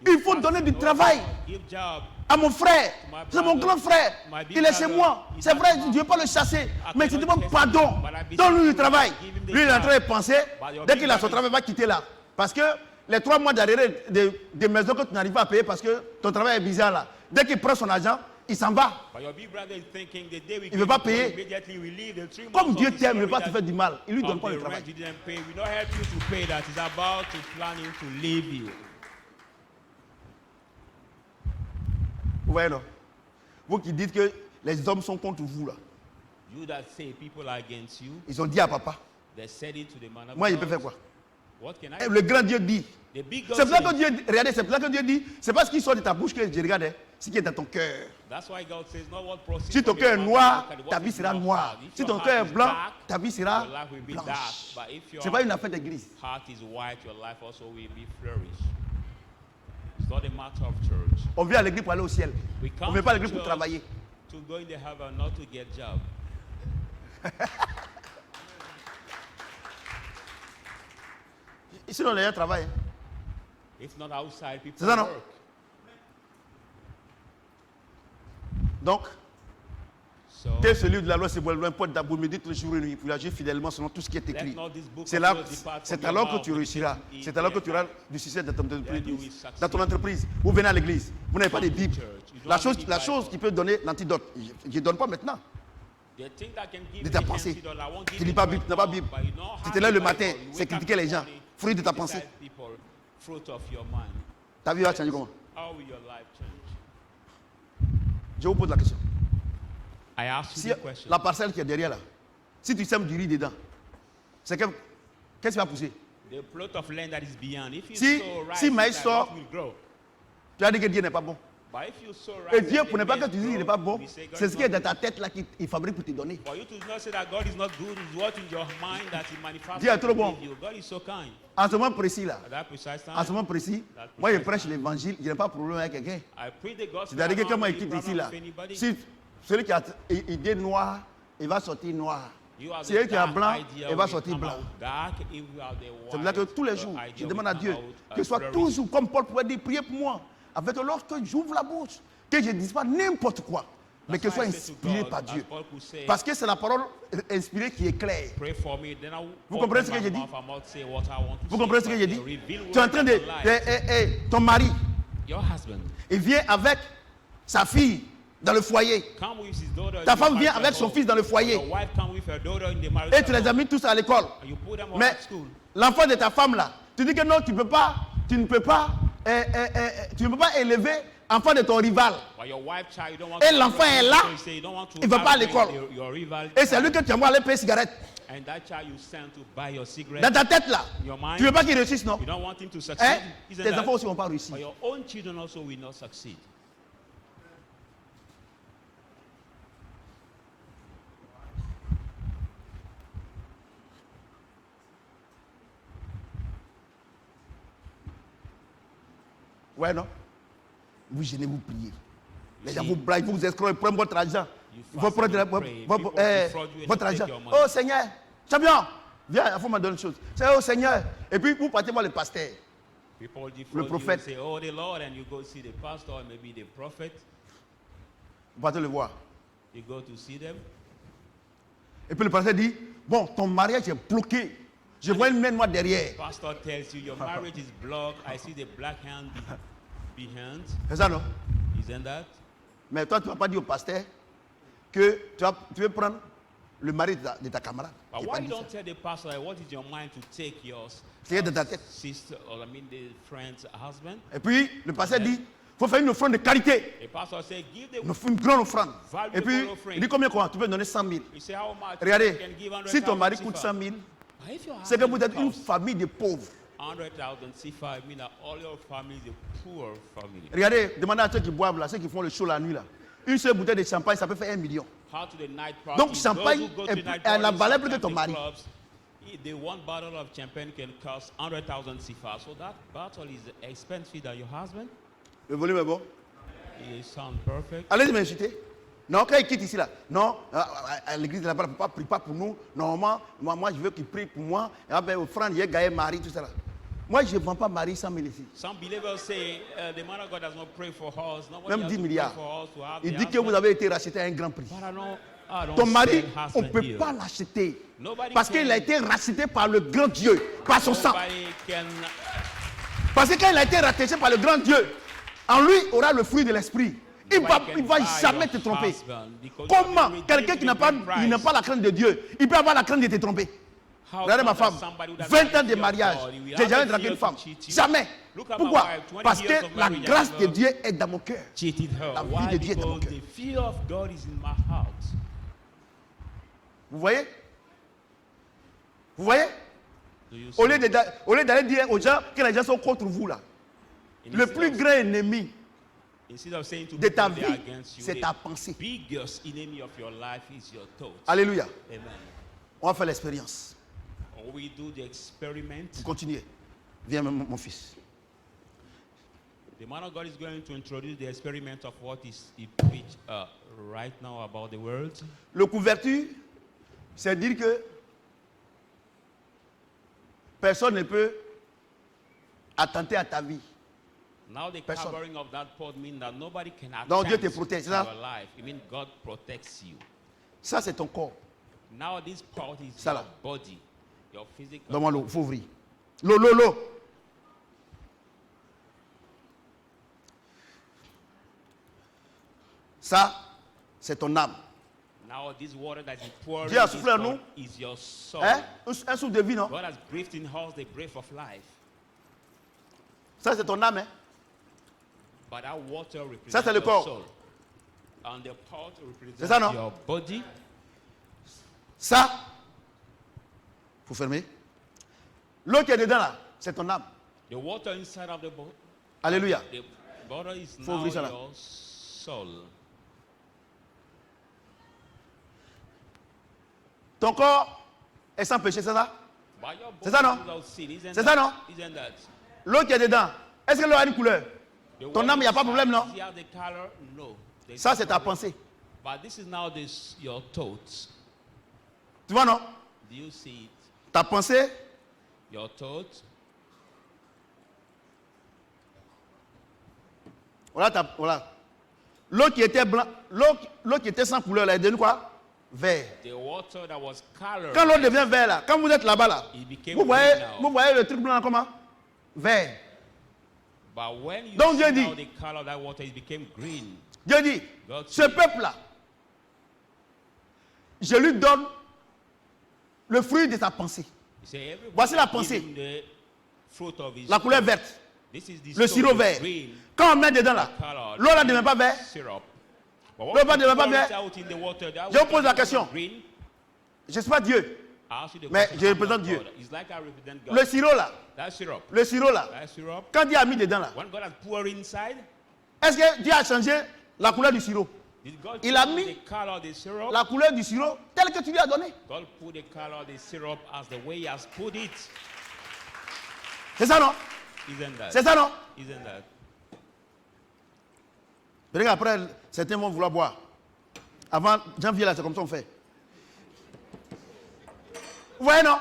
il faut donner du travail Give job. à mon frère. C'est mon grand frère. My big Il est chez brother. moi. He's C'est at vrai, home. je ne veux pas le chasser. Mais tu cannot demandes chase pardon. him, but I beseech Donne-lui you, du travail. give him the Lui, il est en job. train de penser. But your Dès big qu'il a son brother travail, il va quitter là. Parce que les 3 mois d'arrêt des maisons que tu n'arrives pas à payer parce que ton travail est bizarre là. Dès qu'il prend son argent, il s'en va. But your big brother is thinking the day we Il veut pas payer. immediately we leave the 3 Comme months Dieu of his t'aime, il ne salary veut pas te that faire du mal. Il lui of donne pas the le travail. rent you didn't pay. We don't help you to pay that. He's about to planning to leave you. Vous voyez non? Vous qui dites que les hommes sont contre vous là. You that say people are against you, Ils ont dit à papa. they said it to the man of Moi, il God. peut faire quoi? What can I Eh, do? le grand Dieu dit. The big God C'est pour ça que says, Dieu dit, regardez, c'est pour ça que Dieu dit, c'est pas ce qui sort de ta bouche que je regarde, hein, ce qui est dans ton cœur. that's why God says, not what proceeds Si ton from cœur est your mouth, noir, but what ta vie is sera in your noire. heart. If Si your ton heart cœur est is blanc, dark, ta vie sera your life will be dark. blanche. But if your C'est pas une affaire d'église. heart is white, your life also will be flourished. It's not a matter of church. On vient à l'église pour aller au ciel. We On ne come vient pas à to l'église pour church travailler. to go in the heaven, not to get job. Sinon, les gens travaillent. hein. If not outside, people C'est ça, non? work. Donc, So tel celui de la loi, c'est pour l'importe d'abord méditer le jour et nuit pour agir fidèlement selon tout ce qui est let écrit. not this book C'est of là, law depart c'est from your alors que mouth, tu but réussiras. keep it C'est alors que in tu your auras du succès dans ton Then you will entreprise. succeed. Dans ton entreprise. Vous venez à l'église. Vous n'avez pas de Come to Bible. church. You don't La have chose, any la Bible. chose qui peut donner l'antidote, je ne donne pas maintenant. The thing that can give De you ta the pensée. antidote, I won't give Tu lis you pas the Bible, tu n'as pas Bible, Bible. but you don't Tu have te lèves the le Bible. matin, You c'est wake up critiquer in les the gens. morning, Fruit de ta pensée. criticize people, fruit of your mind. Ta vie va changer comment? How will your life change? Je vous pose la question. I ask Si you the question. la parcelle qui est derrière là, si tu sèmes du riz dedans, c'est qu'est-ce qui va pousser? The plot of land that is beyond. If you Si- sow rice si maïs inside, sort, what will grow? Tu as dit que Dieu n'est pas bon. But if you sow Et rice Dieu, and pour ne the pas que maize tu dises qu'il grow, n'est pas bon, we say God c'est is ce not qui est dans good. ta tête là qu'il fabrique pour te donner. For you to not say that God is not good is what in your mind that He manifests. Dieu est trop to bon. give you. God is so kind. En ce moment précis là, At that precise time, en ce moment précis, That moi je precise prêche time. l'évangile, je n'ai pas de problème avec quelqu'un. I pray the gospel. C'est-à-dire que I don't comme moi have any équipe problem ici là, with anybody. si celui qui a idée noire, il va sortir noir. You have Si the celui qui a dark blanc, idea il va will sortir come blanc. out dark. If you have the C'est pour ça que white, tous les the jours, idea je will demande à come Dieu out que ce soit flourish. toujours comme Paul pouvait dire, priez pour moi. Avec lorsque j'ouvre la bouche, que je ne dise pas n'importe quoi, mais que That's ce soit why I say to inspiré God, par as Dieu. Paul could say, Parce que c'est la parole inspirée qui est claire. pray for me. Then I will Vous open comprenez ce que my j'ai dit? mouth and not say what I want to Vous say, comprenez ce que but j'ai dit? reveal Tu es en words train of de... life. ton mari, Your husband, il vient avec sa fille. dans le foyer. Ta femme vient avec son fils dans le foyer. Et tu les as mis tous à l'école. Mais l'enfant de ta femme là, tu dis que non, tu ne peux pas élever l'enfant de ton rival. Et l'enfant est là, il ne va pas à l'école. Et c'est lui que tu envoies aller payer cigarette. Dans ta tête là, tu ne veux pas qu'il réussisse, non? Tes enfants aussi ne vont pas réussir. Ouais, non? Vous gênez, vous priez. Les gens vous blaguent, vous escroquez, ils prennent votre argent. Ils vont prendre votre argent. Oh Seigneur, champion, viens, il faut me donner une chose. C'est oh Seigneur. Et puis vous partez voir le pasteur, le prophète. Vous partez le voir. Et puis le pasteur dit, bon, ton mariage est bloqué. Je vois une main noire derrière. Pastor tells you your marriage is blocked. I see the black hand behind. C'est ça, non? Isn't that? Mais toi, tu ne vas pas dire au pasteur que tu veux prendre le mari de ta camarade. But why you don't tell the pastor like, what is your mind to take your sister, or I mean the friend's husband? Et puis le pasteur dit, il faut faire une offrande de qualité. The pastor say, give the une grande offrande. Valuable Et puis il dit combien quoi? Tu peux donner 100 000. Regardez, si ton mari coûte 100 000, c'est que vous êtes une famille de pauvres. 100,000 C5 mean that all your family is a poor family. Regardez, demandez à ceux qui boivent là, ceux qui font le show la nuit là. Une seule bouteille de champagne, ça peut faire 1 million. Donc champagne elle a valeur plus que ton mari. The one bottle of champagne can cost 100,000 C5. So that bottle is expensive than your husband. Le volume est bon. It sounds perfect. Allez m'insulter. Non, quand il quitte ici là, non, à l'église de là-bas, papa prie pas pour nous. Normalement, moi je veux qu'il prie pour moi. Et après, offrande, il y a gagné mari, tout ça là. Moi, je ne vends pas mari 100 000 ici. Some believers say the man of God does not pray for us. Même 10 milliards. Il dit que vous avez été racheté à un grand prix. Ton mari, on ne peut pas l'acheter. Parce qu'il a été racheté par le grand Dieu, par son sang. Parce que quand il a été racheté par le grand Dieu, en lui aura le fruit de l'esprit. Il ne va jamais te tromper. Comment quelqu'un qui n'a pas la crainte de Dieu, il peut avoir la crainte de te tromper? Regardez ma femme, 20 ans de mariage, j'ai jamais dragué une femme. Jamais. Pourquoi? Parce que la grâce de Dieu est dans mon cœur. La vie de Dieu est dans mon cœur. Vous voyez? Vous voyez? Au lieu d'aller dire aux gens que les gens sont contre vous là, le plus grand ennemi de ta vie, c'est ta pensée. Alléluia. On va faire l'expérience. Continuez. Viens, mon fils. The man of God is going to introduce the experiment of what he preached right now about the world. Le couverture, c'est dire que personne ne peut attenter à ta vie. Now the covering of that pot means that nobody can Donc Dieu te protège. your life. It means God protects you. Ça c'est ton corps. Now this pot is ça, your body, your physical. Donne-moi l'eau, il faut ouvrir. L'eau. Ça, c'est ton âme. Now this water that is pouring Dieu a soufflé en nous. Is your soul. Hein? Un souffle de vie, non? God has breathed in us the breath of life. Ça, c'est ton âme, hein? But that water represents ça, c'est le corps. Soul. And the pot represents ça, non? your body. Ça, il faut fermer. L'eau qui est dedans, là, c'est ton âme. The water inside of the boat. Alléluia. The water is faut now ça, là. your soul. Ton corps est sans péché, c'est ça? C'est ça, non? C'est ça, non? L'eau qui est dedans, est-ce que l'eau a une couleur? Ton âme, il n'y a pas de problème, non? Ça, c'est ta pensée. But this is now your thoughts. Tu vois, non? Do you see it? Ta pensée. Your thoughts. Voilà. L'eau qui était blanc, l'eau qui était sans couleur, là, elle devient quoi? Vert. The water that was colored, quand l'eau devient vert, là, quand vous êtes là-bas, là, vous voyez le truc blanc comment? Vert. But when you Donc Dieu see dit, how the color of that water, it became green. Dieu dit, ce peuple-là, je lui donne le fruit de sa pensée. Voici la pensée. La couleur verte. Le sirop vert. Quand on met dedans là, l'eau là ne devient pas vert. L'eau ne devient pas vert. Je vous pose la question. Je ne suis pas Dieu, mais je représente Dieu. Le sirop là, quand Dieu a mis dedans là, est-ce que Dieu a changé la couleur du sirop? Il a mis la couleur du sirop telle que tu lui as donné. C'est ça non? C'est ça non? Regarde, après, certains vont vouloir boire. Avant janvier, là, c'est comme ça qu'on fait. Vous voyez non?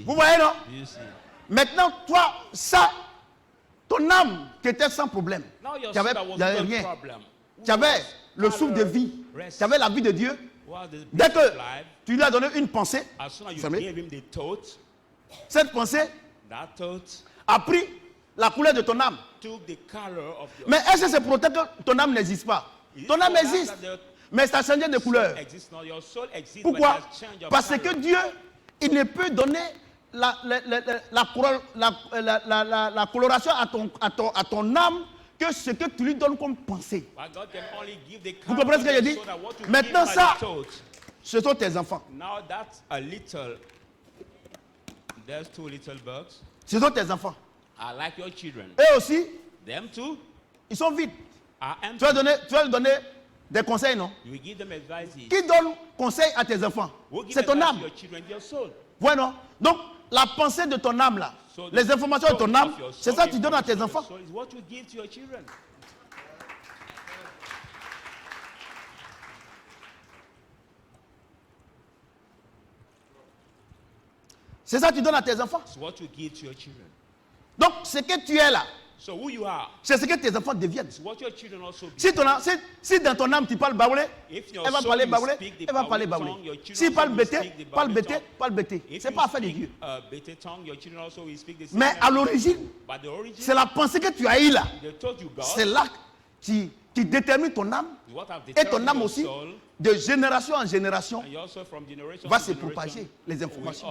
Vous voyez non? Maintenant, toi, ça, ton âme qui était sans problème, il n'y avait rien. Tu avais le souffle de vie, tu avais la vie de Dieu. Dès que tu lui as donné une pensée, cette pensée a pris la couleur de ton âme. Mais est-ce que c'est pour autant que ton âme n'existe pas? Ton âme existe, mais ça a changé de couleur. Pourquoi? Parce que Dieu, il ne peut donner la coloration à ton âme que ce que tu lui donnes comme pensée. Vous comprenez ce que je dis? Maintenant ça, ce sont tes enfants. Ce sont tes enfants. Eux aussi, ils sont vides. Tu vas leur donner des conseils, non? Qui donne conseil à tes enfants? C'est ton âme. Voilà, non? Donc, la pensée de ton âme là, les informations de ton âme, c'est ça que tu donnes à tes enfants. C'est ça que tu donnes à tes enfants. Donc, ce que tu es là, c'est ce que tes enfants deviennent. Si dans ton âme tu parles baoulé, elle va parler baoulé, elle va parler baoulé. Si parle bété, parle bété, parle bété. Ce n'est pas affaire de Dieu. Mais à l'origine, c'est la pensée que tu as eue là. C'est là qui détermine ton âme. Et ton âme aussi, de génération en génération, va se propager les informations.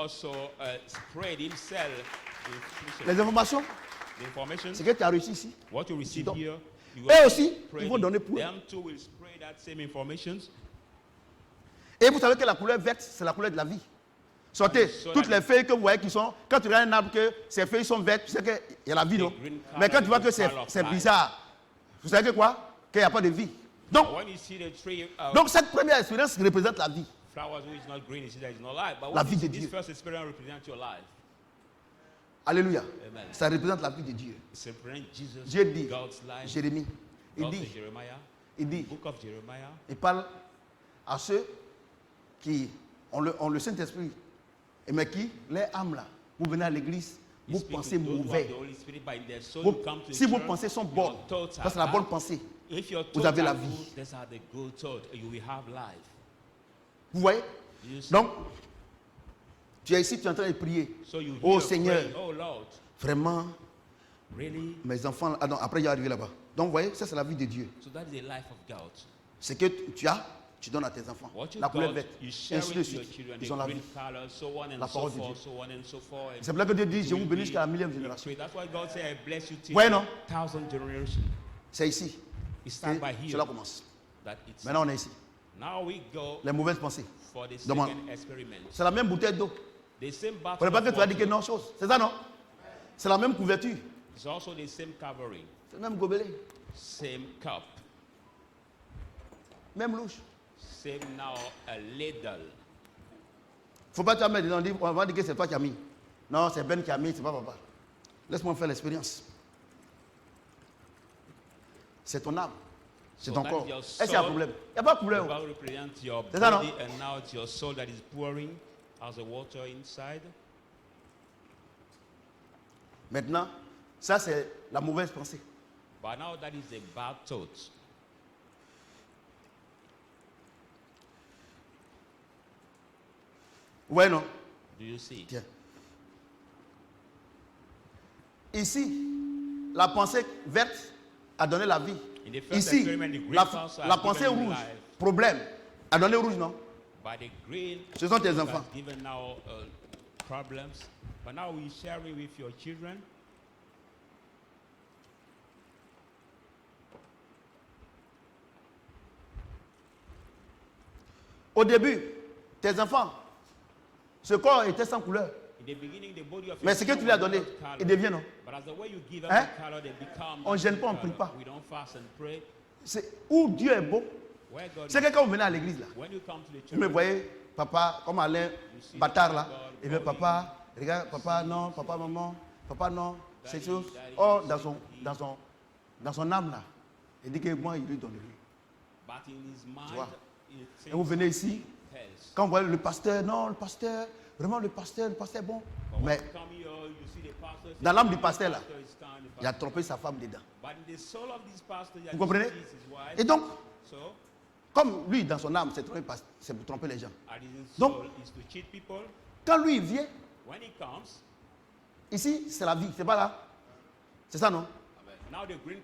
Les informations, c'est que tu as réussi ici. Eux aussi, ils vont donner pour eux. Et vous savez que la couleur verte, c'est la couleur de la vie. Sortez, toutes les feuilles que vous voyez qui sont, quand tu regardes un arbre que ces feuilles sont vertes, tu sais qu'il y a la vie, non? Mais quand tu vois que c'est bizarre, vous savez que quoi? Qu'il n'y a pas de vie. Donc cette première expérience représente la vie. La vie de Dieu. Alléluia. Ça représente la vie de Dieu. Dieu dit, Jérémie, il dit, il parle à ceux qui ont le Saint-Esprit, mais qui, les âmes là, vous venez à l'église, vous pensez mauvais. Si vos pensées sont bonnes, ça c'est la bonne pensée, vous avez la vie. Vous voyez? Donc, tu es ici, tu es en train de prier. Oh Seigneur, vraiment, mes enfants, après il y a arrivé là-bas. Donc vous voyez, ça c'est la vie de Dieu. Ce que tu as, tu donnes à tes enfants. La couleur verte, ainsi de suite. Ils ont la vie. La parole de Dieu. C'est pour ça que Dieu dit, je vous bénis jusqu'à la millième génération. Vous voyez non? C'est ici. Cela commence. Maintenant on est ici. Les mauvaises pensées. C'est la même bouteille d'eau. Il ne faudrait pas que tu vas dire que non chose. C'est ça non? C'est la même couverture. C'est le même gobelet. Même louche. Il ne faut pas te mettre dedans, on va dire que c'est toi qui as mis. Non, c'est Ben qui a mis, c'est pas papa. Laisse-moi faire l'expérience. C'est ton âme. C'est ton corps. Est-ce qu'il y a un problème? Il n'y a pas de problème. C'est ça non? Maintenant, ça c'est la mauvaise pensée. Ouais, non? Tiens. Ici, la pensée verte a donné la vie. Ici, la pensée rouge, problème, a donné rouge, non? Ce sont tes enfants. Problems, but now we share it with your children. Au début, tes enfants, ce corps était sans couleur. Mais ce que tu lui as donné, il devient non. Hein? On ne gêne pas, on ne prie pas. C'est où Dieu est beau. C'est que quand vous venez à l'église là, vous me voyez, papa, comme Alain, bâtard là, et bien papa, regarde, papa non, papa, maman, papa non, c'est chose. Or, dans son âme là, il dit que moi, il lui donne lui. Tu vois? Et vous venez ici, quand vous voyez le pasteur, non, le pasteur, vraiment le pasteur est bon. Mais dans l'âme du pasteur là, il a trompé sa femme dedans. Vous comprenez? Et donc, comme lui, dans son âme, c'est pour tromper les gens. Donc, quand lui il vient, ici, c'est la vie, c'est pas là. C'est ça, non?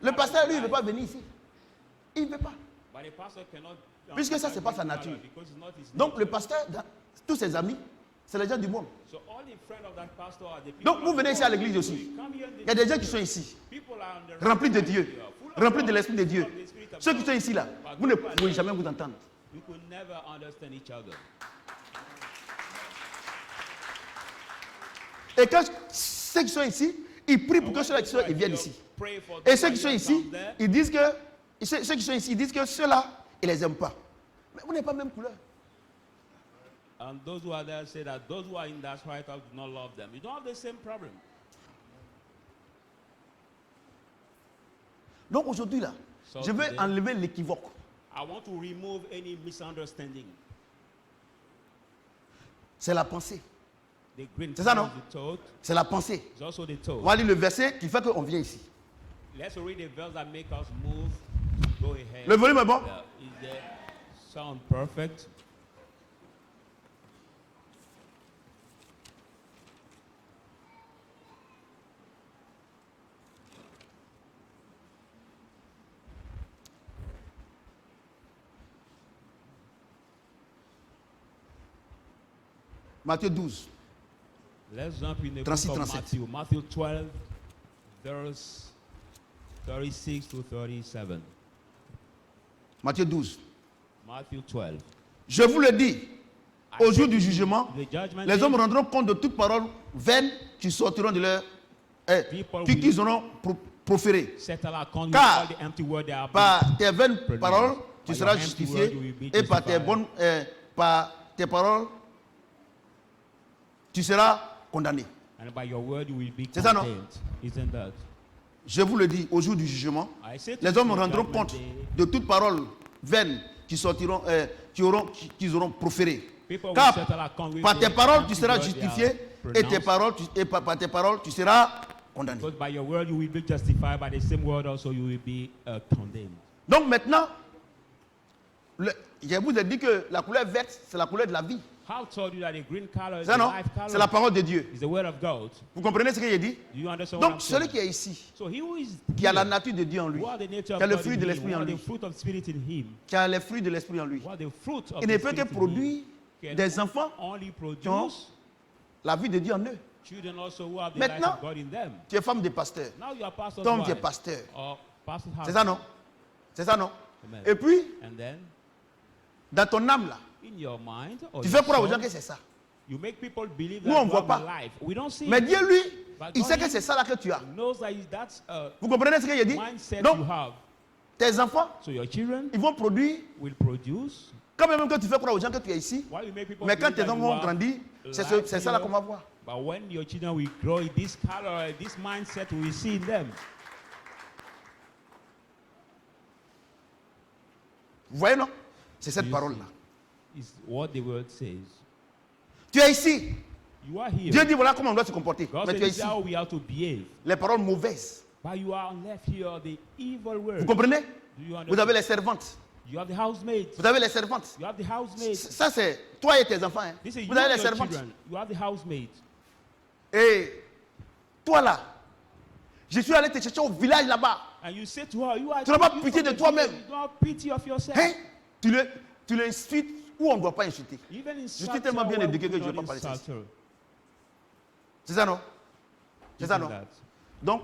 Le pasteur, lui, il ne veut pas venir ici. Il ne veut pas. Puisque ça, ce n'est pas sa nature. Donc, le pasteur, tous ses amis, c'est les gens du monde. Donc, vous venez ici à l'église aussi. Il y a des gens qui sont ici, remplis de Dieu, remplis de l'Esprit de Dieu. Ceux qui sont ici, là, vous ne pouvez jamais vous entendre. Et quand ceux qui sont ici, ils prient pour que ceux-là qui sont, ils viennent ici. Et ceux qui sont ici, ils disent que ceux qui sont ici, ils disent que ceux-là, ils ne les aiment pas. Mais vous n'avez pas la même couleur. And those who are there say that those who are in that White House do not love them. You don't have the same problem. Donc aujourd'hui là, je vais enlever l'équivoque. I want to remove any misunderstanding. C'est la pensée. C'est ça non? C'est la pensée. On va lire le verset qui fait qu'on vient ici. Let's read the verse that make us move to go ahead. Le volume est bon? Is the sound perfect? Matthieu 12. Let's jump in the 36, book of 37. Matthew 12, verse 36 to 37. Matthieu 12. Matthew 12. Je vous le dis, au jour du jugement, les hommes rendront compte de toute parole vaine qui sortiront de leur... qu'ils auront proférées. Car par tes vaines paroles, tu seras justifié, et par tes paroles, tu seras condamné. C'est ça, non? Je vous le dis, au jour du jugement, les hommes rendront compte de toute parole vaine qui sortiront, qu'ils auront proférées. Car par tes paroles, tu seras justifié, et par tes paroles, tu seras condamné. Donc maintenant, je vous ai dit que la couleur verte, c'est la couleur de la vie. Ça non, c'est la parole de Dieu. Vous comprenez ce que j'ai dit? Donc celui qui est ici, qui a la nature de Dieu en lui, qui a le fruit de l'esprit en lui, qui a les fruits de l'esprit en lui, il ne peut que produire des enfants qui ont la vie de Dieu en eux. Maintenant, tu es femme de pasteur. Tom, tu es pasteur. C'est ça non? C'est ça non? Et puis, dans ton âme là, tu fais croire aux gens que c'est ça. Nous on ne voit pas. Mais Dieu lui, il sait que c'est ça là que tu as. Vous comprenez ce que j'ai dit? Donc, tes enfants, ils vont produire. Quand même que tu fais croire aux gens que tu es ici, mais quand tes enfants vont grandir, c'est ça là qu'on va voir. But when your children will grow, this color, this mindset we will see in them. Vous voyez non? C'est cette parole là. Is what the word says. Tu es ici. You are here. Dieu dit voilà comment on doit se comporter. Mais tu es ici. How we have to behave. Les paroles mauvaises. But you are left here the evil words. Vous comprenez? Vous avez les servantes. You have the housemaids. Vous avez les servantes. You have the housemaids. Ça c'est toi et tes enfants. Hein. Vous avez les servantes. You have the housemaids. Et toi là, je suis allé te chercher au village là-bas. And you say to her, you are Tu n'as pas pitié de toi-même. You don't have pity of yourself. Hein? Tu l'insultes où on ne doit pas insulter. Even Je suis tellement bien éduqué que je ne vais pas parler ça. C'est ça, non? C'est ça, non? Donc,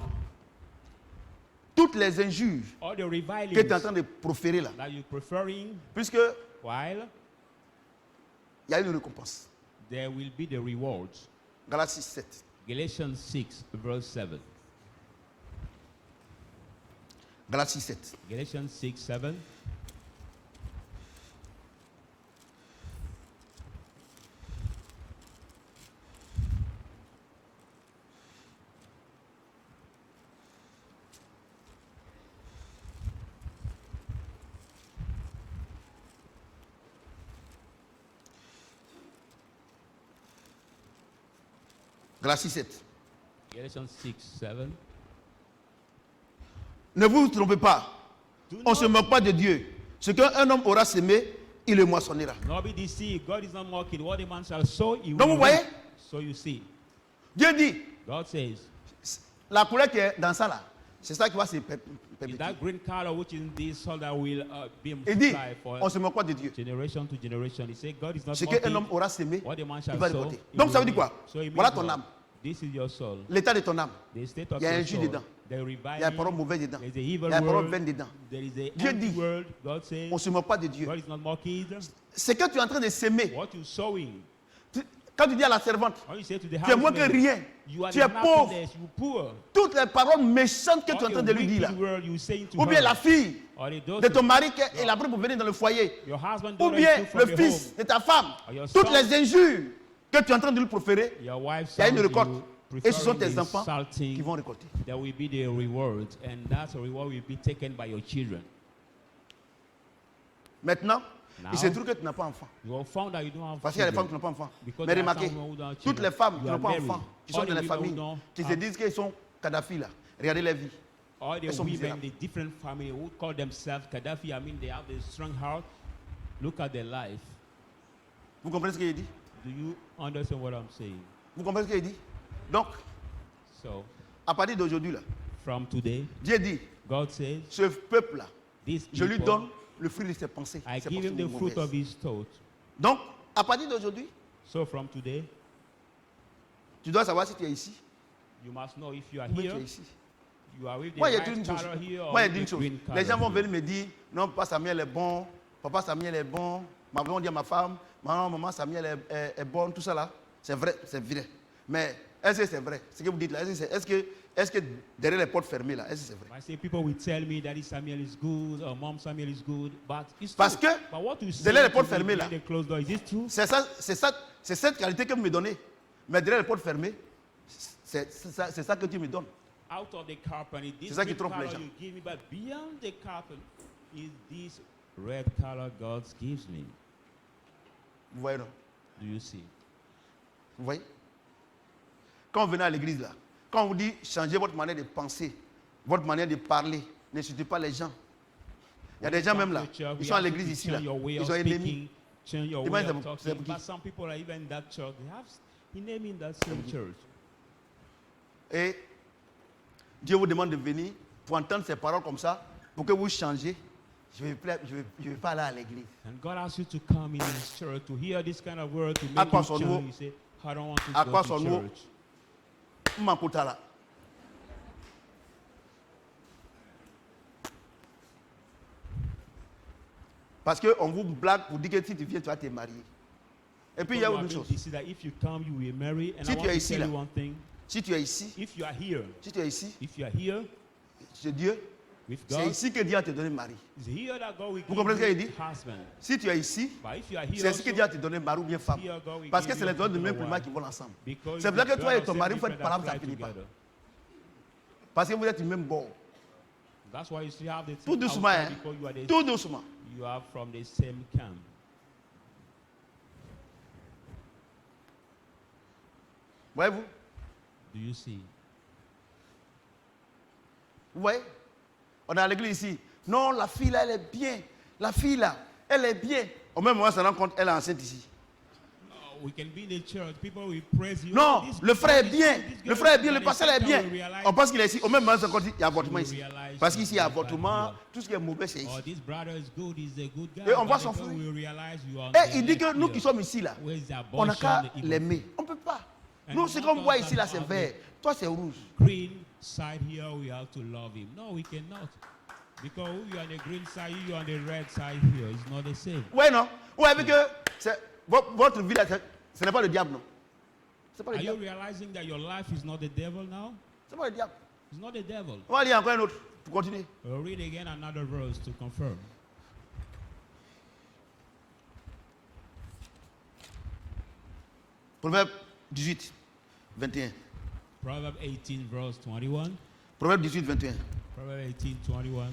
toutes les injures que tu es en train de proférer là, puisque il y a une récompense. There will be the rewards. Galates 6, 7. Galatians 6, verse 7. Galates 6, 7. Galatians 6, 7. Galates 6, 7. Galatians 6, 7. Ne vous trompez pas. On ne se moque pas de Dieu. Ce qu'un homme aura semé, il le moissonnera. Not be deceived. God is not mocking. What a man shall sow, he Donc will vous voyez, reap. So you see. Dieu dit, God says, la couleur qui est dans ça là, c'est ça qui va se is perpétuer. that green color which is in this soil that will be Il dit, multiplied for on ne se moque pas de Dieu. generation to generation. He said, God is not Ce qu'un homme mocking. aura semé, What a man il shall va sow, récolter. he Donc ça veut will dire quoi? reap. So it Voilà means ton what? âme. This is your soul. L'état de ton âme. The state of Il y a your un jus soul. dedans. The revival. Il y a une parole mauvaise dedans. There's a Il evil y a une parole word. vaine dedans. There is a Dieu empty dit, word. God says, on ne se moque pas de Dieu. God is not mocking. Ce que tu es en train de s'aimer, What you sowing. quand tu dis à la servante, When you say to the tu es moins que houseman, rien, you are tu es the pauvre, nothingness, you poor. toutes les paroles méchantes que tu es en All train the de lui dire là, wicked word you saying to ou bien her, la fille or the de daughter, ton mari qui est là pour venir dans le foyer, your husband ou daughter bien is from le the fils home, de ta femme, or your toutes son, les injures que tu es en train de lui proférer, your wife, il y a une son, récolte. you Et ce sont preferring tes enfants insulting, qui vont récolter. there will be the reward, and that reward will be taken by your children. Maintenant, Now, il se trouve que tu n'as pas enfant. you have found that you don't have Parce qu'il y a des femmes children. qui n'ont pas enfant. Because Mais there are remarquez, some who don't have toutes les children. femmes qui You n'ont are pas married. enfant, qui sont All dans the les women who familles, don't qui se have- disent qu'ils sont Kadhafi là. Regardez les vies. All the Elles sont women, misérables. the different family who call themselves Gaddafi, I mean, they have a strong heart. Look at their life. Vous comprenez ce qu'il dit? Do you understand what I'm saying? Vous comprenez ce qu'il dit? Donc, So, à partir d'aujourd'hui là, from today, Dieu dit, God says, ce peuple là, this je lui people, donne le fruit de ses pensées. I ses give him pensées the fruit mauvaises. of his thought. Donc, à partir d'aujourd'hui, So from today, tu dois savoir si tu es ici you must know if you are ou bien here, tu es ici. you are with the Moi, il y a right une chose. color here or Moi, il y a with une the chose. green color Les gens vont here. venir me dire, non, papa Samuel est bon, papa Samuel est bon, maman on dit à ma femme, maman Samuel est bonne, tout ça là. C'est vrai, c'est vrai. Mais est-ce que c'est vrai? Ce que vous dites là, est-ce que derrière les portes fermées là, est-ce que c'est vrai? I say people will tell me Daddy Samuel is good or Mom Samuel is good, but it's Parce true. que But what you say derrière les to portes me fermées, behind là, the closed door, is it true? C'est cette qualité que vous me donnez. Mais derrière les portes fermées, c'est ça que tu me donnes. Out of the carpet, this C'est ça qui green trompe les color gens. you give me, but beyond the carpet is this red color God gives me. Vous voyez, non? Do you see? Vous voyez? Quand vous venez à l'église là, quand on vous dit changez votre manière de penser, votre manière de parler, n'insultez pas les gens. Il y a des gens même là, ils sont à l'église ici là, ils ont un ennemi. Change your Imagine way of them- talking. them- But some people are even in that church. They have enemy in that same church. Et Dieu vous demande de venir pour entendre ces paroles comme ça, pour que vous changiez. Je ne vais pas aller à l'église. And God asks you to come in His church to hear this kind of word to À make quoi you sommes-nous? change. You say, I don't want to À go quoi to sommes-nous? church. M'encouta là. Parce qu'on vous blague pour dire que si tu viens, tu vas te marier. Et puis il y a People une have chose. been deceived that if you come, you will marry. And Si I tu want es to ici, tell là. you one thing. Si tu es ici, If you are here, c'est Dieu. with C'est God, ici que Dieu va te donner mari. it's here that God will Vous give comprenez ce qu'il you dit? husband. Si tu es ici, But if you are here c'est ici que also, Dieu va te donner mari ou bien femme. here God will Parce que give c'est you les doigts du a même wife. plumage qui volent ensemble. Because C'est vrai que the toi et God ton of mari, same vous faites different parole, ça apply ne finit pas. together. Parce que vous êtes du même bord. That's why you still have the Tout two doucement, outside hein. because you are the Tout doucement. you are from the same camp. Voyez-vous? Do you see? Vous voyez? On est à l'église ici. Non, la fille là, elle est bien. La fille là, elle est bien. Au même moment, on se rend compte, elle est enceinte ici. We can be in the church. People will praise you. Non, This- le frère est this- bien. this Le girl frère est is bien, le good, pasteur est and bien. then we realize- On pense qu'il est ici. Au même moment, il y a avortement we ici. realize Parce qu'ici, il y a you are avortement. bad. Tout ce qui est mauvais, c'est Oh, ici. this brother is good. He's a good guy. Et on voit But son because fruit. we realize you are on Et the il dit que left nous here. qui sommes ici, là, Where's the on n'a abortion, qu'à the evil l'aimer. On ne peut pas. And Nous, c'est not comme all voit that ici, là, c'est are vert. Toi, c'est rouge. green side here, we have to love him. No, we cannot. Because you are on the green side, you are on the red side here. It's not the same. Ouais, non? Ouais, mais que votre vie, là, ce n'est pas le diable, non? C'est pas le Are you diable. realizing that your life is not the devil now? C'est pas le diable. It's not the devil. On va lire encore un autre pour continuer. We'll read again another verse to confirm. Proverbe 18, 21. Proverbs 18, verse 21. Proverbe 18, 21. Proverbs 18, 21.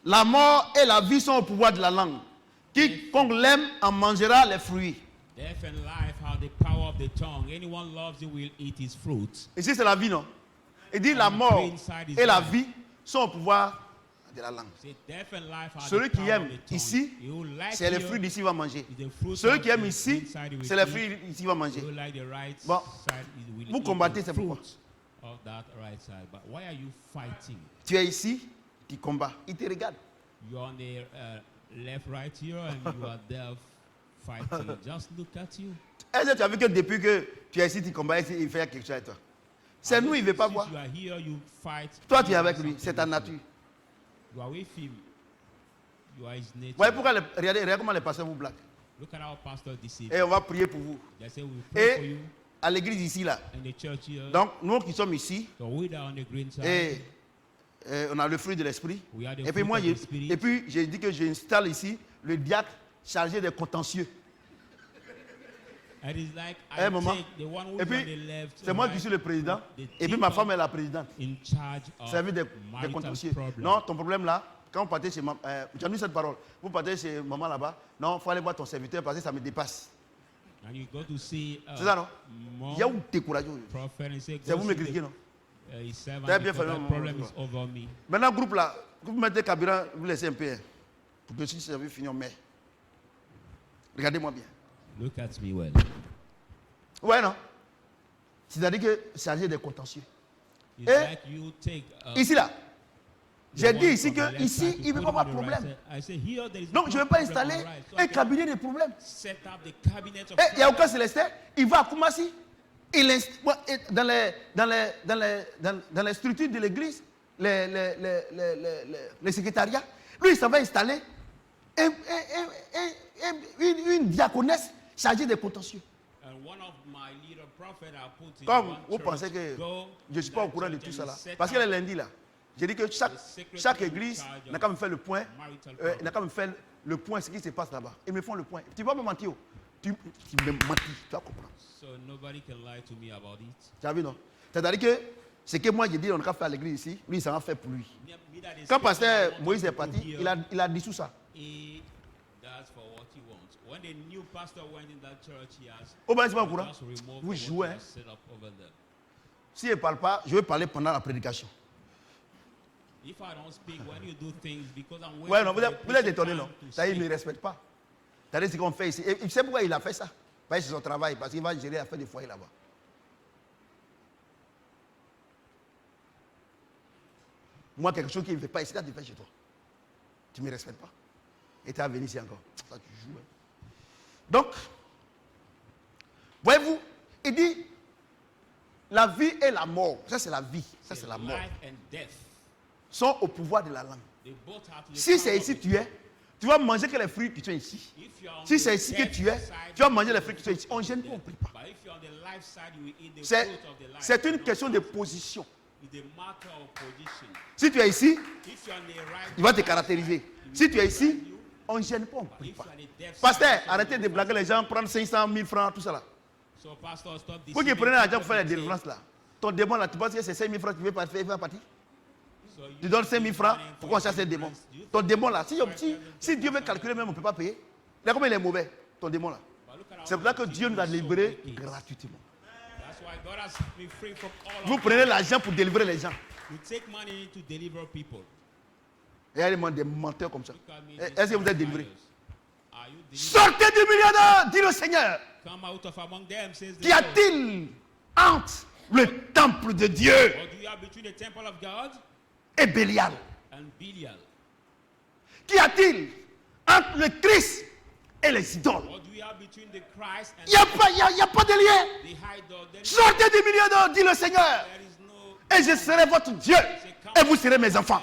La mort et la vie sont au pouvoir de la langue. Quiconque l'aime en mangera les fruits. Death and life have the power of the tongue. Anyone loves it will eat his fruits. Ici, c'est la vie, non? Il dit la mort et la vie sont au pouvoir de la langue. See, death and life have Celui the qui power of aime the tongue. ici, He who likes c'est les here fruits d'ici va manger. is the fruit Celui of qui aime the ici, inside he will c'est les eat. fruits d'ici va manger. He who like the right Bon, side he will vous eat combattez, the c'est pourquoi? fruit of that right side. But why are you fighting? Tu es ici, tu combats. Il te regarde. You're on the left, right here, and you are there fighting. Just look at you. Est-ce que tu as vu que depuis que tu es ici, tu combats, il fait quelque chose avec toi? C'est nous, il ne veut pas voir. You are here, you fight. Toi, tu es avec lui. Something C'est ta with nature. you. You are with him. You are his nature. Voyez pourquoi regardez comment les pasteurs vous blaguent. Look at our pastor deceive. Et on va prier pour vous. They say we pray for Et you à l'église ici, là. in the church here. Donc, nous qui sommes ici, So we are on the green side. et on a le fruit de l'esprit. We are the Et puis fruit moi, of the spirit. et puis j'ai dit que j'installe ici le diacre chargé des contentieux. And it's like Eh, I maman. take the one who Et is on puis, the left. c'est moi right, qui suis le président. the Et puis ma deacon femme est la présidente. in charge of Service des marital contentieux. problem. Non, ton problème là, quand vous partez chez maman, j'ai mis cette parole. Vous partez chez maman là-bas, non, il faut aller voir ton serviteur parce que ça me dépasse. And you go to see C'est ça, non? mom, Il y a où découragé. prophet and say, C'est go vous see m'expliquez, non? his servant Très bien because fait, that maman, problem maman. is over me. Maintenant, groupe là, vous mettez Kabira, vous laissez un peu. Hein, pour que si ça veut finir en mai. Regardez-moi bien. Look at me well. Ouais, non? C'est-à-dire que chargé des contentieux. It's Et like you take ici là, the j'ai one dit ici from the que left ici, side, il you ne put peut pas him avoir de on the right problème. side. I say, here there is Donc, no je ne vais pas problem on installer the right. So I un can cabinet de problèmes. set up the cabinet of Et il y a aucun célestin, il va à Koumassi, dans les structures de l'église, les secrétariats, lui, il s'en va installer une diaconesse chargée des contentieux. And one of my leader prophet I put in Comme one vous church, pensez que go je ne suis pas au that courant de church tout and ça là. set Parce que up le lundi là, j'ai dit que chaque église n'a qu'à me faire le point, n'a qu'à me faire le point ce qui se passe là-bas. Ils me font le point. Tu ne vas pas me mentir. Tu me mentis, tu vas comprendre. So nobody can lie to me about it. Tu as vu, non? C'est-à-dire que ce que moi j'ai dit, on a faire à l'église ici, lui, ça va faire pour lui. Me that is Quand scripture I pasteur want Moïse to est do parti, here, il a dissous ça. he does for what he wants. When the new pastor went in that church, he has Au moins, c'est pas au courant. just removed Vous what jouez. he Hein? has set up over there. Si il ne parle pas, je vais parler pendant la prédication. If I don't speak, when you do things, because I'm waiting Ouais, non, for vous the êtes preaching étonné, time non? to Ça, il ne speak. me respecte pas. C'est-à-dire ce qu'on fait ici. Et il sait pourquoi il a fait ça. Parce que c'est son travail, parce qu'il va gérer l'affaire des foyers là-bas. Moi, quelque chose qu'il ne fait pas ici, là, tu fais chez toi. Tu ne me respectes pas. Et tu es venu ici encore. Ça, tu joues. Hein. Donc, voyez-vous, il dit, la vie et la mort, ça c'est la vie, ça c'est la mort, Life and death. sont au pouvoir de la langue. They both have to the Si c'est power ici of que the tu es, tu vas manger que les fruits que tu as ici. If you are on Si the c'est ici que death tu es, side, tu vas manger les fruits que tu as ici. On ne gêne pas, on ne prie pas. But if you're on the life side, you will eat the C'est fruit of the life. c'est une question de position. It's a matter of position. Si tu es ici, If you're on the right il va te side, caractériser. Si tu es ici, on ne gêne pas, on ne prie if pas. you're on the deaf Pasteur, side, arrêtez de blaguer les gens, prendre 500 000 francs, tout ça là. So pastor, stop Vous qui deceiving prenez l'argent people pour faire les and say, délivrances là, ton démon là, tu penses que c'est 5 000 francs que tu veux faire, il va partir. so you Tu donnes 5 000 francs money pour for qu'on chasse un démon. deliverance. Do you Ton think démon là, it's si Dieu veut calculer même, on ne peut pas payer. Là, comment il est mauvais, ton démon là. But look at C'est pour ça que Dieu nous a libérés gratuitement. Vous prenez l'argent pour délivrer les gens. Et il y a des menteurs comme ça. Est-ce que vous êtes délivrés? Sortez du milieu d'eux, dit le Seigneur. Qu'y a-t-il entre le temple de Dieu et Bélial? Qu'y a-t-il entre le Christ et les idoles? Il n'y a pas de lien. Sortez du milieu d'eux, dit le Seigneur. Et je serai votre Dieu. Et vous serez mes enfants.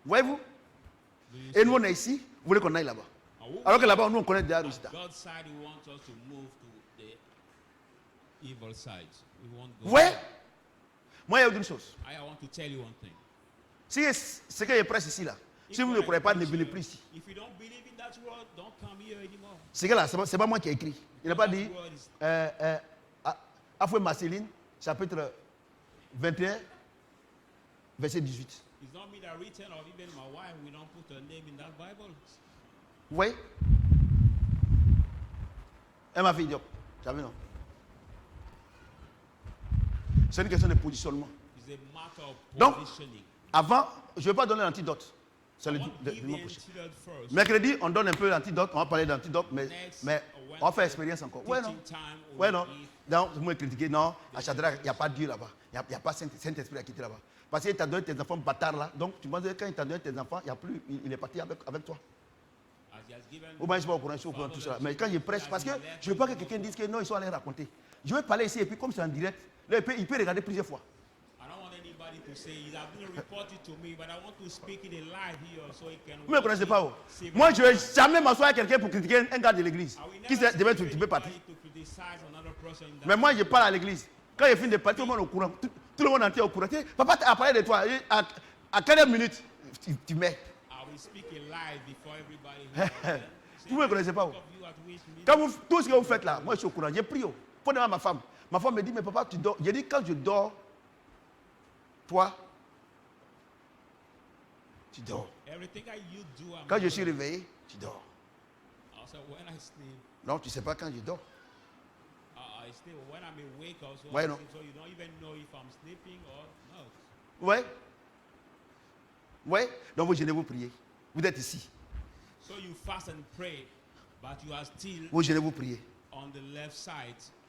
Voyez-vous? Et nous on est ici. Vous voulez qu'on aille là-bas? Alors que là-bas, nous on connaît déjà le résultat. Ouais. Moi, il y a une chose. Si ce que je prêche ici là, si vous ne croyez pas, ne venez plus ici. C'est que là, c'est pas moi qui ai écrit. Il n'a pas dit Afoué Marceline, chapitre 21, verset 18. Oui. Elle m'a fait Diop. Tu as vu, non? C'est une question de positionnement. Donc, avant, je ne vais pas donner l'antidote. C'est le dimanche prochain. Mercredi, on donne un peu l'antidote. On va parler d'antidote, mais on va faire expérience encore. Ouais, non? Ouais, non? Donc, vous me critiquez, non, à Shadrach, il n'y a pas Dieu là-bas. Il n'y a pas Saint-Esprit à quitter là-bas. Parce qu'il t'a donné tes enfants bâtards là. Donc, tu penses que quand il t'a donné tes enfants, il n'y a plus, il est parti avec toi. Au moins, je ne suis pas au courant, je suis au courant de tout ça. Mais quand je prêche, parce que je ne veux pas que quelqu'un dise que non, ils sont allés raconter. Je vais parler ici et puis, comme c'est en direct, là, il peut regarder plusieurs fois. Vous ne me connaissez pas. Moi, je ne vais jamais m'asseoir avec quelqu'un pour critiquer un gars de l'église qui devait tu peux partir. Mais moi, je parle à l'église. Quand il finit de partir, tout le monde est au courant. Tout le monde entier est au courant. Papa a parlé de toi. À quelle minute tu mets? Vous ne me connaissez pas. Quand tout ce que vous faites là, moi je suis au courant. J'ai prié. Pour demander à ma femme. Ma femme me dit, mais papa, tu dors. J'ai dit, quand je dors, toi, tu dors. Quand je suis réveillé, tu dors. Non, tu ne sais pas quand je dors. Ouais, non. Ouais. Ouais. Donc vous jeûnez, vous priez. Vous êtes ici. Vous jeûnez, vous priez.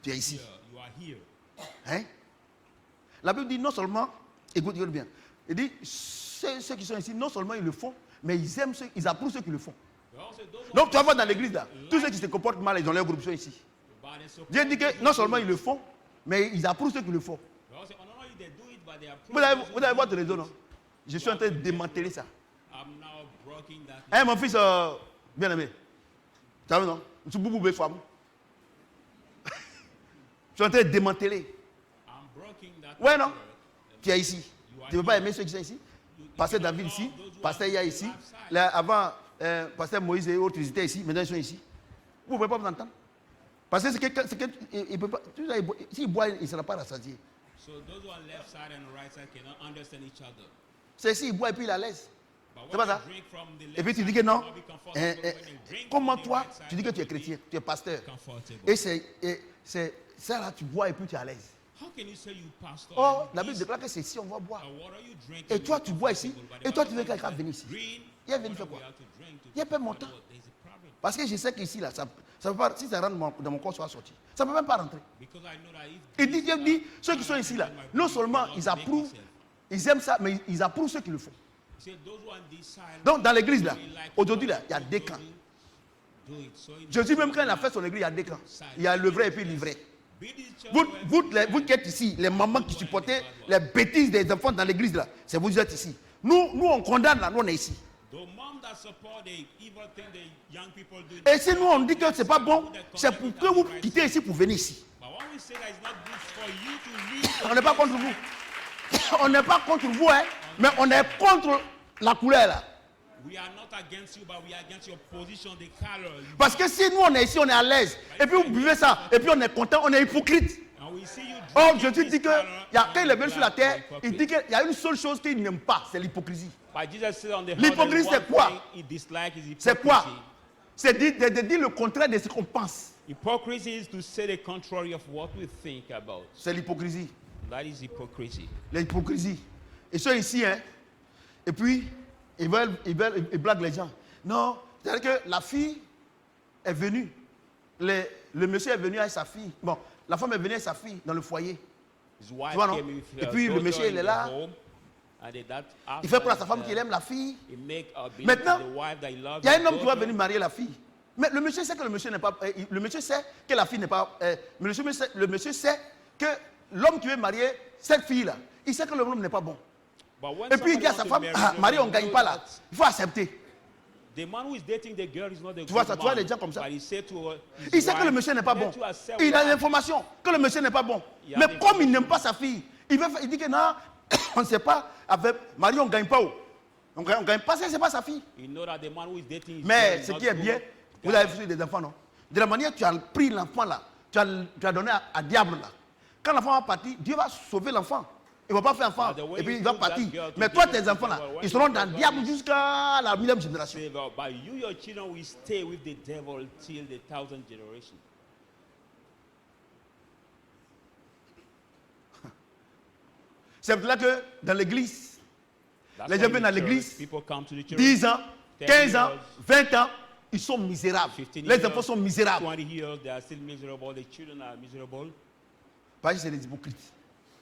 Tu es ici. Hein? La Bible dit non seulement, écoutez bien, il dit ceux qui sont ici, non seulement ils le font, mais ils approuvent ceux qui le font. Donc tu vas voir dans l'église là, tous ceux qui se comportent mal, ils ont leur groupe sont ici. Dieu dit que non seulement ils le font, mais ils approuvent ceux qui le font. Vous avez votre raison, non? Je suis en train de démanteler ça. Hey, mon fils, bien aimé, tu as vu, non? Je suis beaucoup de femmes. Je suis en train de démanteler. Ouais, non? Tu es ici. Tu ne veux pas aimer ceux qui sont ici? Pasteur David ici, Pasteur Ya ici. Là, avant, Pasteur Moïse et autres, ils étaient ici. Maintenant, ils sont ici. Vous ne pouvez pas vous entendre? Parce que il peut pas, s'il boit, il ne sera pas rassasié. C'est ici, il boit et puis il est à l'aise. C'est pas ça? Et puis tu dis que non. Comment toi, tu dis que tu es chrétien, tu es pasteur. Et c'est ça là, tu bois et puis tu es à l'aise. Oh, la Bible déclare que c'est ici, on va boire. Et toi, tu bois ici. Et toi, tu veux quelqu'un venir ici. Il est venu faire quoi? Il a pas mon temps. Parce que je sais qu'ici, là, ça peut pas, si ça rentre dans mon corps, ça va sortir. Ça ne peut même pas rentrer. Et Dieu dit, ceux qui sont ici, là, non seulement ils approuvent, ils aiment ça, mais ils approuvent ceux qui le font. Donc, dans l'église, là, aujourd'hui, là, il y a deux camps. Jésus, même quand il a fait son église, il y a deux camps. Il y a le vrai et puis le vrai. Vous qui êtes ici, les mamans qui supportaient les bêtises des enfants dans l'église, là, c'est vous qui êtes ici. Nous, on condamne, là, nous, on est ici. Et si nous, on dit que ce n'est pas bon, c'est pour que vous quittez ici pour venir ici. On n'est pas contre vous. On n'est pas contre vous, hein, mais on est contre la couleur, là. Parce que si nous on est ici, on est à l'aise, et puis vous buvez ça, et puis on est content, on est hypocrite. Oh, Jésus dit que quand il est venu sur la terre, il dit qu'il y a une seule chose qu'il n'aime pas, c'est l'hypocrisie. L'hypocrisie, c'est quoi? C'est quoi? C'est de dire le contraire de ce qu'on pense. Hypocrisy is to say the contrary of what we think about. C'est l'hypocrisie. That is hypocrisy. L'hypocrisie. Ils sont ici, hein. Et puis, ils blaguent les gens. Non, c'est-à-dire que la fille est venue. Le monsieur est venu avec sa fille. Bon, la femme est venue avec sa fille dans le foyer. His wife Tu vois, non? came with Et her puis, le daughter monsieur, il in est the là. home, and Il fait pour sa femme qu'il aime la fille. Maintenant, il y a un homme qui va venir marier la fille. Mais le monsieur sait que le monsieur n'est pas... le monsieur sait que la fille n'est pas... le monsieur sait que l'homme qui veut marier cette fille-là, il sait que l'homme n'est pas bon. Et puis il dit à sa femme, Marie, on ne gagne pas là. Il faut accepter. The man who is dating the girl is not a Tu vois good ça, tu vois man, les gens comme ça. but he said to her, his Il sait que le wife, monsieur n'est pas "Let bon. you accept Il a that." l'information que le monsieur n'est pas bon. Il y a Mais des comme il n'aime pas sa fille, il dit que non, on ne sait pas. Avec Marie, on ne gagne pas. On ne gagne pas, ce n'est pas sa fille. You know that the man who is dating his Mais girl is ce not qui est good. bien, vous avez fait des enfants, non? De la manière que tu as pris l'enfant là, tu as donné à diable là. Quand l'enfant va partir, Dieu va sauver l'enfant. Il ne va pas faire enfant. Et puis il va partir. Mais toi, tes enfants là, ils seront dans le diable jusqu'à la 1000e génération. But you, your children, will stay with the devil till the 1000th generation. C'est pour cela que dans l'église, That's les why gens in viennent the à church, l'église, people come to the church, 10 ans, 15 ans, 20 ans, ils sont 15 misérables. years, Les enfants sont misérables. 20 years, they are still miserable. The children are miserable Parce que c'est des hypocrites.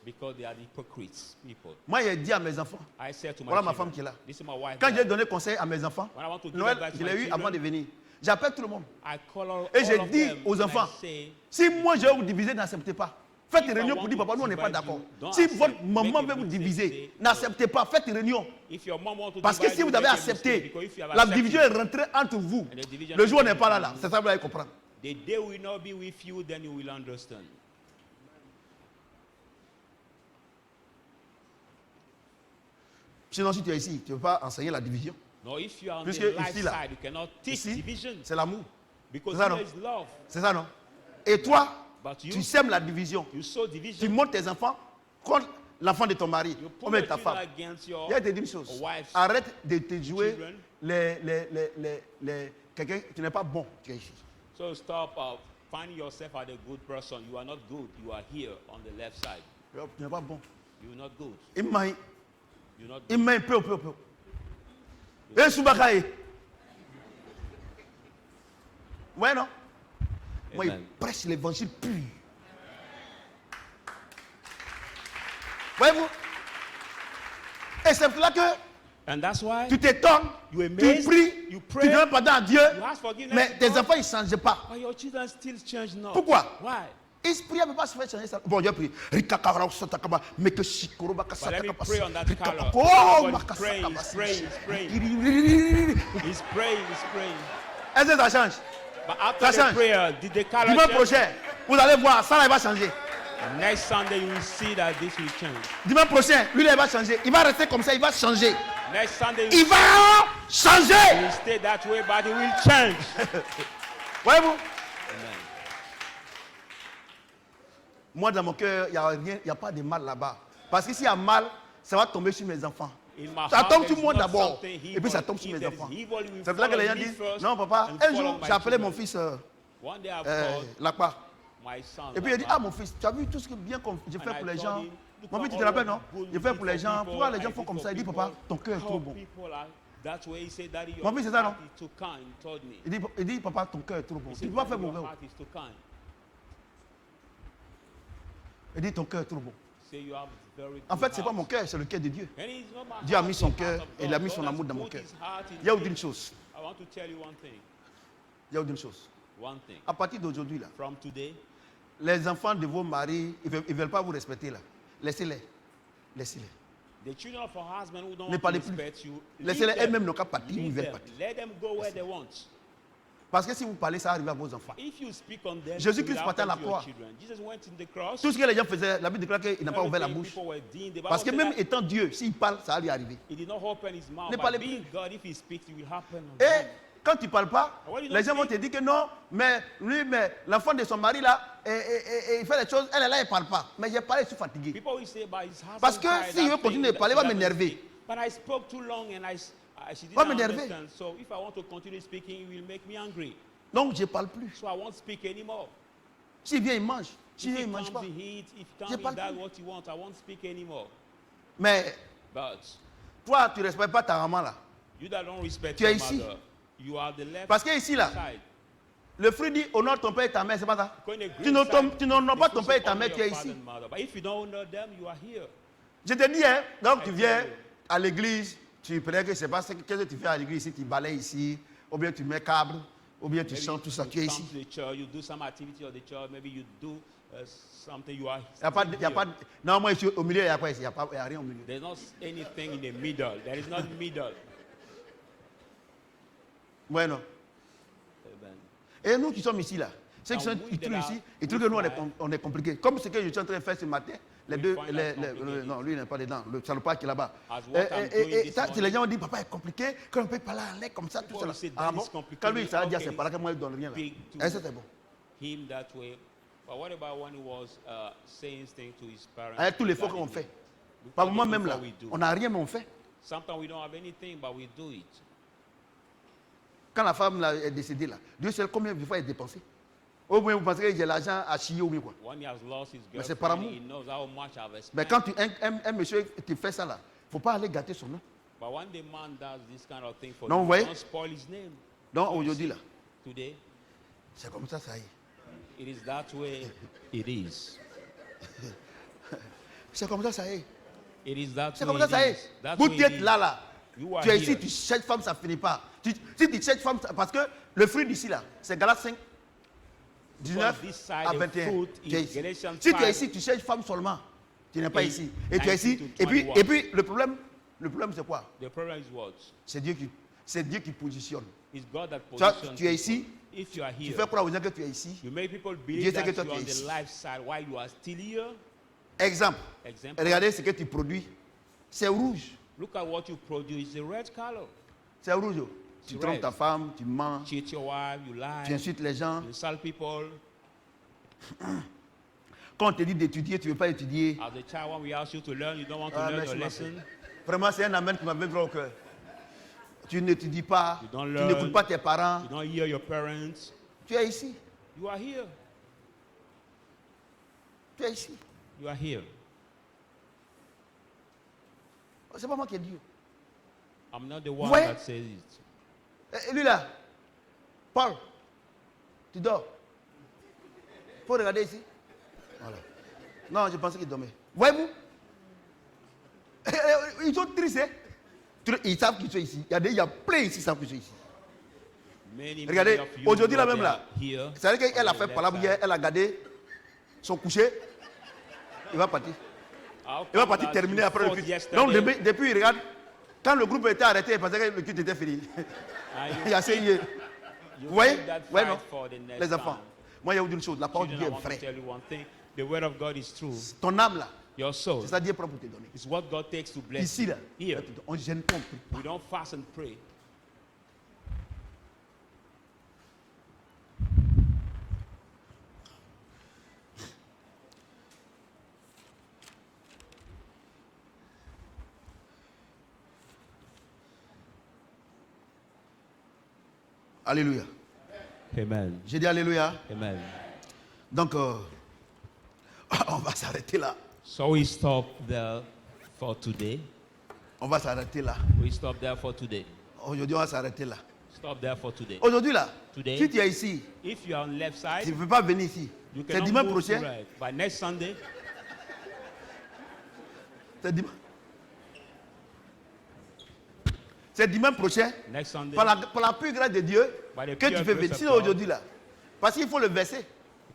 because they are the hypocrites people. Moi, j'ai dit à mes enfants, I said to my voilà ma children, femme qui est là. this is my wife. Quand there. j'ai donné conseil à mes enfants, When I want to give Noël, advice to je my l'ai eu children, avant de venir. J'appelle tout le monde. I call all Et j'ai of dit them aux and enfants, I say, si moi je vais vous diviser, n'acceptez pas. Faites une réunion pour dire, papa, nous on n'est pas d'accord. Si votre maman veut vous diviser, n'acceptez pas, faites une réunion. if your mom wants to Parce que divide si you, vous avez make a mistake, accepté, because if you have la accepted, division est rentrée entre vous. and the division Le jour où on is n'est pas là, between c'est ça que vous allez comprendre. the day will not be with you, then you will understand. Sinon, si tu es ici, tu ne peux pas enseigner la division. No, if you are on Puisque the light ici, là, side, you cannot teach Ici, division c'est l'amour. because c'est ça, there non? is love. C'est ça, non? Et toi, But you, tu sèmes la division. you sow Tu division. montes tes enfants contre l'enfant de ton mari, You put ou your de ta children femme. against your Il y a te dire une chose. wives. Arrête de te jouer Children. quelqu'un qui n'est pas bon. Tu es ici. So stop finding yourself as a good person. You are not good. You are here on the left side. Tu n'es pas bon. You are not good. Il m'a You're not il good. m'a peu. Et Soubakaye. Ouais, non? Moi, il Amen. prêche l'évangile pur. Voyez-vous? Et c'est pour là que And that's why tu t'étonnes, you tu amazed, pries, you tu pray, demandes pardon à Dieu, you ask forgiveness. mais to tes God, enfants, ils ne changent pas. but your children still change not. Pourquoi? Why? Esprit ne peut pas se faire changer ça. Bon, Dieu prie. Rikakara sotakaba, meke shikoro But let me bakasatakaba. pray on that color. Oh, Everybody's praying, he's praying, he's praying. makasakaba. He's praying, he's praying. Est-ce que ça change? But after Ça change. the prayer, did the color Dimanche change? prochain, vous allez voir, ça là, il va changer. Next Sunday, you will see that this will change. Dimanche prochain, lui là, il va changer. Il va rester comme ça, il va changer. Next Sunday, Il you va changer. will stay that way, but it will change. Voyez-vous? Amen. Moi, dans mon cœur, il n'y a rien, il n'y a pas de mal là-bas. Parce que s'il y a mal, ça va tomber sur mes enfants. In my Ça heart, tombe there sur is moi not d'abord. something Et evil. puis ça tombe sur If mes there is enfants. evil, it will C'est pour ça que les gens follow me disent, first non papa, and un follow jour my j'ai appelé mon children. fils One day I've called Lakpa. my son. Et puis il a dit, Lapa, ah mon fils, tu as vu tout ce que bien que j'ai fait and I pour les told gens. him, look Mon at fils, tu te all rappelles, the non? good J'ai fait you pour did les for gens. people, Pourquoi les I gens did font comme for ça? Il dit, people. papa, ton cœur est How trop bon. people are- That's why he said, Daddy, your Mon fils, c'est ça, heart non? is too kind. He told me. Il dit, papa, ton cœur est trop bon. He Tu said, ne peux pas "Daddy, faire mon your cœur. heart is too kind." Il dit, ton cœur est trop bon. Say you have very En good fait, ce n'est pas heart. mon cœur, c'est le cœur de Dieu. And it's not my Dieu a heart, mis son it's the heart cœur of et il a God. mis son God has amour dans mon put cœur. his heart in Il y a me. une chose. I want to tell you one thing. Il y a une chose. One thing. À partir d'aujourd'hui, là, From today, les enfants de vos maris, ils ne veulent pas vous respecter là. Laissez-les. Laissez-les. the children of our husband who don't Ne want to parlez plus. respect you, leave Laissez-les them. eux-mêmes n'ont qu'à partir où ils Leave veulent them. partir. Let them go where they want. Parce que si vous parlez, ça arrive à vos enfants. If you speak on them, Jésus-Christ it will partait à la happen to your croix. children. Jesus went in the cross. Tout ce que les gens faisaient, la Bible déclare qu'il n'a pas ouvert la Everything bouche. people were doing, the Bible Parce que said même that étant Dieu, s'il parle, ça va lui arriver. he did not open his mouth. Ne But parlez being plus. God, if he speaks, it will happen. Et quand tu ne parles pas, When you les don't gens vont speak- te dire que non, mais lui, mais l'enfant de son mari là, il fait des choses, elle est là, elle ne parle pas. Mais j'ai parlé, je suis fatigué. People will say, but his husband Parce que cried s'il veut after continuer de he- parler, il va he doesn't m'énerver. speak. But I spoke too long and she Va didn't m'énerver. understand. So if I want to continue speaking, it will make me angry. Donc je ne parle plus. So I won't speak anymore. S'il vient, il mange. S'il If vient, he il ne mange comes, pas. he eats. If he Je comes, parle he does plus. what he wants. I won't speak anymore. Mais But toi, tu ne respectes pas ta maman là. you that don't respect Tu es your ici. mother, you are the left Parce que ici là, side. le fruit dit honore ton père et ta mère, c'est pas ça. Going to Tu n'honores pas ton père et ta mère, tu es ici. But if you don't honor them, you are here. Je te dis, hein, donc tu viens à l'église, tu peut-être que c'est pas ce que tu fais à l'église ici, tu balayes ici, ou bien tu mets câble, ou bien tu chantes tout ça, tu es ici. You come to the church, you do some activity of the church, maybe you do something, you are Y a pas, non, moi ici, au milieu, il n'y a pas ici, il n'y a rien au milieu. There's not anything in the middle. There is not middle. Bueno. Amen. Et nous qui sommes ici là, ceux qui sont we trouvent that ici, are- ils trouvent que nous on est compliqués. Comme ce que je suis en train de faire ce matin, les We deux, find us complicated. non, lui il n'est pas dedans, le salopard qui est là-bas. As what I'm doing Et this ça, morning. les gens ont dit, papa est compliqué, quand on peut parler en l'air comme ça, tout People ça. will say, Ah that bon? is complicated. Quand lui il s'arrête, How c'est can pas là que moi il donne rien là. speak to Et ça c'est bon. him that way. But what about when he was saying things to his parents? Avec tous les efforts qu'on fait. Par moment même là, on n'a rien mais on fait. Sometimes we don't have anything, but we do it. Quand la femme là, est décédée là, Dieu sait combien de fois elle a dépensé. Au moins vous pensez que j'ai l'argent à chier ou bien quoi. When he has lost his Mais c'est par girlfriend, amour. he knows how much I've spent. Mais quand un monsieur te fait ça là, il ne faut pas aller gâter son nom. But when the man does this kind of thing for Non, vous you, voyez? don't spoil his name. Donc So you aujourd'hui see, là, today, c'est comme ça, ça y est. it is that way it is. C'est comme ça, ça y est. It is that C'est way comme ça, ça y it est. is. That's Vous way it êtes is. là. You are Tu es ici, here. tu cherches femme, ça ne finit pas. Si tu cherches femme, parce que le fruit d'ici là, c'est Galates 5, 19 this side, à the 21. fruit Tu es is ici. Galatians Si tu es 5. ici, tu cherches femme seulement. Tu n'es pas Et ici. Et tu es ici. 19 to Et puis 21. le problème c'est quoi? The problem is what? C'est Dieu qui positionne. It's God that Ça, positions tu es people. ici, If you are tu here, fais croire aux gens que tu es ici. you make people Dieu believe sait que that toi, you are tu on es the ici. life side while you are still here. Exemple. Example. Regardez ce que tu produis. C'est rouge. Look at what you produce. It's a red color. C'est rouge. Tu C'est trompes red. ta femme, tu mens, Cheat your wife, you lie, tu insultes les gens. you insult people. Quand on te dit d'étudier, tu ne veux pas étudier. As a child, when we ask you to learn, you don't want to Ah, learn merci, your merci. lesson. Vraiment, c'est un amen qui m'a fait droit au cœur. Tu n'étudies pas, You don't tu learn. n'écoutes pas tes parents. You don't hear your parents. Tu es ici. You are here. Tu es ici. You are here. C'est pas moi qui ai dit. I'm not the one Ouais. that says it. Et lui là, Paul, tu dors. Faut regarder ici. Voilà. Non, je pensais qu'il dormait. Voyez-vous? Ils sont tristes. Hein? Ils savent qu'ils sont ici. Il y a plein ici qui savent qu'ils sont ici. Many, Regardez, many of you aujourd'hui là know même they là, are here. c'est vrai qu'elle a on the fait left palabre side. hier, elle a gardé son coucher. Il va partir. How Il va come partir that terminer you après le fought culte. yesterday Donc depuis, il regarde. Quand le groupe était arrêté, il pensait que le culte était fini. and Il y a essayé. you Vous voyez? keep that Ouais, fight non? for the next Les enfants. time. Moi, il y a une chose. La parole de Dieu Children, I est want to vraie. tell you one thing. The word of God is true. Ton âme là, Your soul c'est ça Dieu prend pour te donner. is what God takes to bless Ici you. là, Here, on ne gêne pas. on prie. we don't fast and pray. Alléluia. Amen. J'ai dit Alléluia. Amen. Donc, on va s'arrêter là. So we stop there for today. On va s'arrêter là. We stop there for today. Aujourd'hui, on va s'arrêter là. Stop there for today. Aujourd'hui là, Today. si tu es ici, If you are on left tu side, ne peux pas venir ici. you C'est cannot dimanche move to prochain. right. By next Sunday, C'est dimanche. C'est dimanche prochain. next Sunday, Par la plus grâce de Dieu, By the que pure tu peux grace venir. of Sinon God. aujourd'hui là. Parce qu'il faut le verser. Il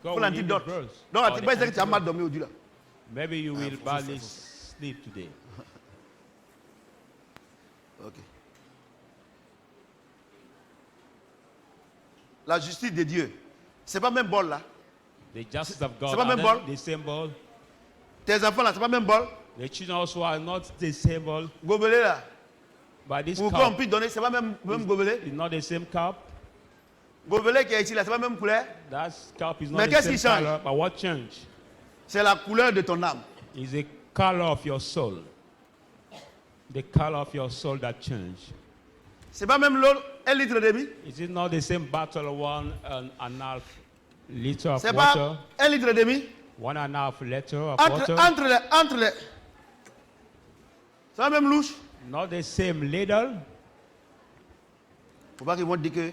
because faut we need the l'antidote. verse Donc or l'antidote, the c'est que tu as mal antidote. dormi aujourd'hui là. Maybe you will faut badly faire, sleep today. Ok. La justice de Dieu, c'est pas même bol là. The justice of God, c'est pas même are bol. the same ball. Tes enfants là, c'est pas même bol. The children also are not the same ball. Gobelet là. But this Pour qu'on cup puisse donner, c'est pas même gobelet. is not the same cup. Gobelet qui est ici là, c'est pas même couleur. That cup is not Mais the qu'est-ce same qui change? color. But what change C'est la couleur de ton âme. is the color of your soul. The color of your soul that change. C'est pas même l'eau 1,5 litre? Is it not the same bottle of 1.5 liter of C'est water? pas 1,5 litre? 1.5 liter of water? Entre les... C'est pas même louche? Not the same ladle? Faut pas qu'ils vont dire que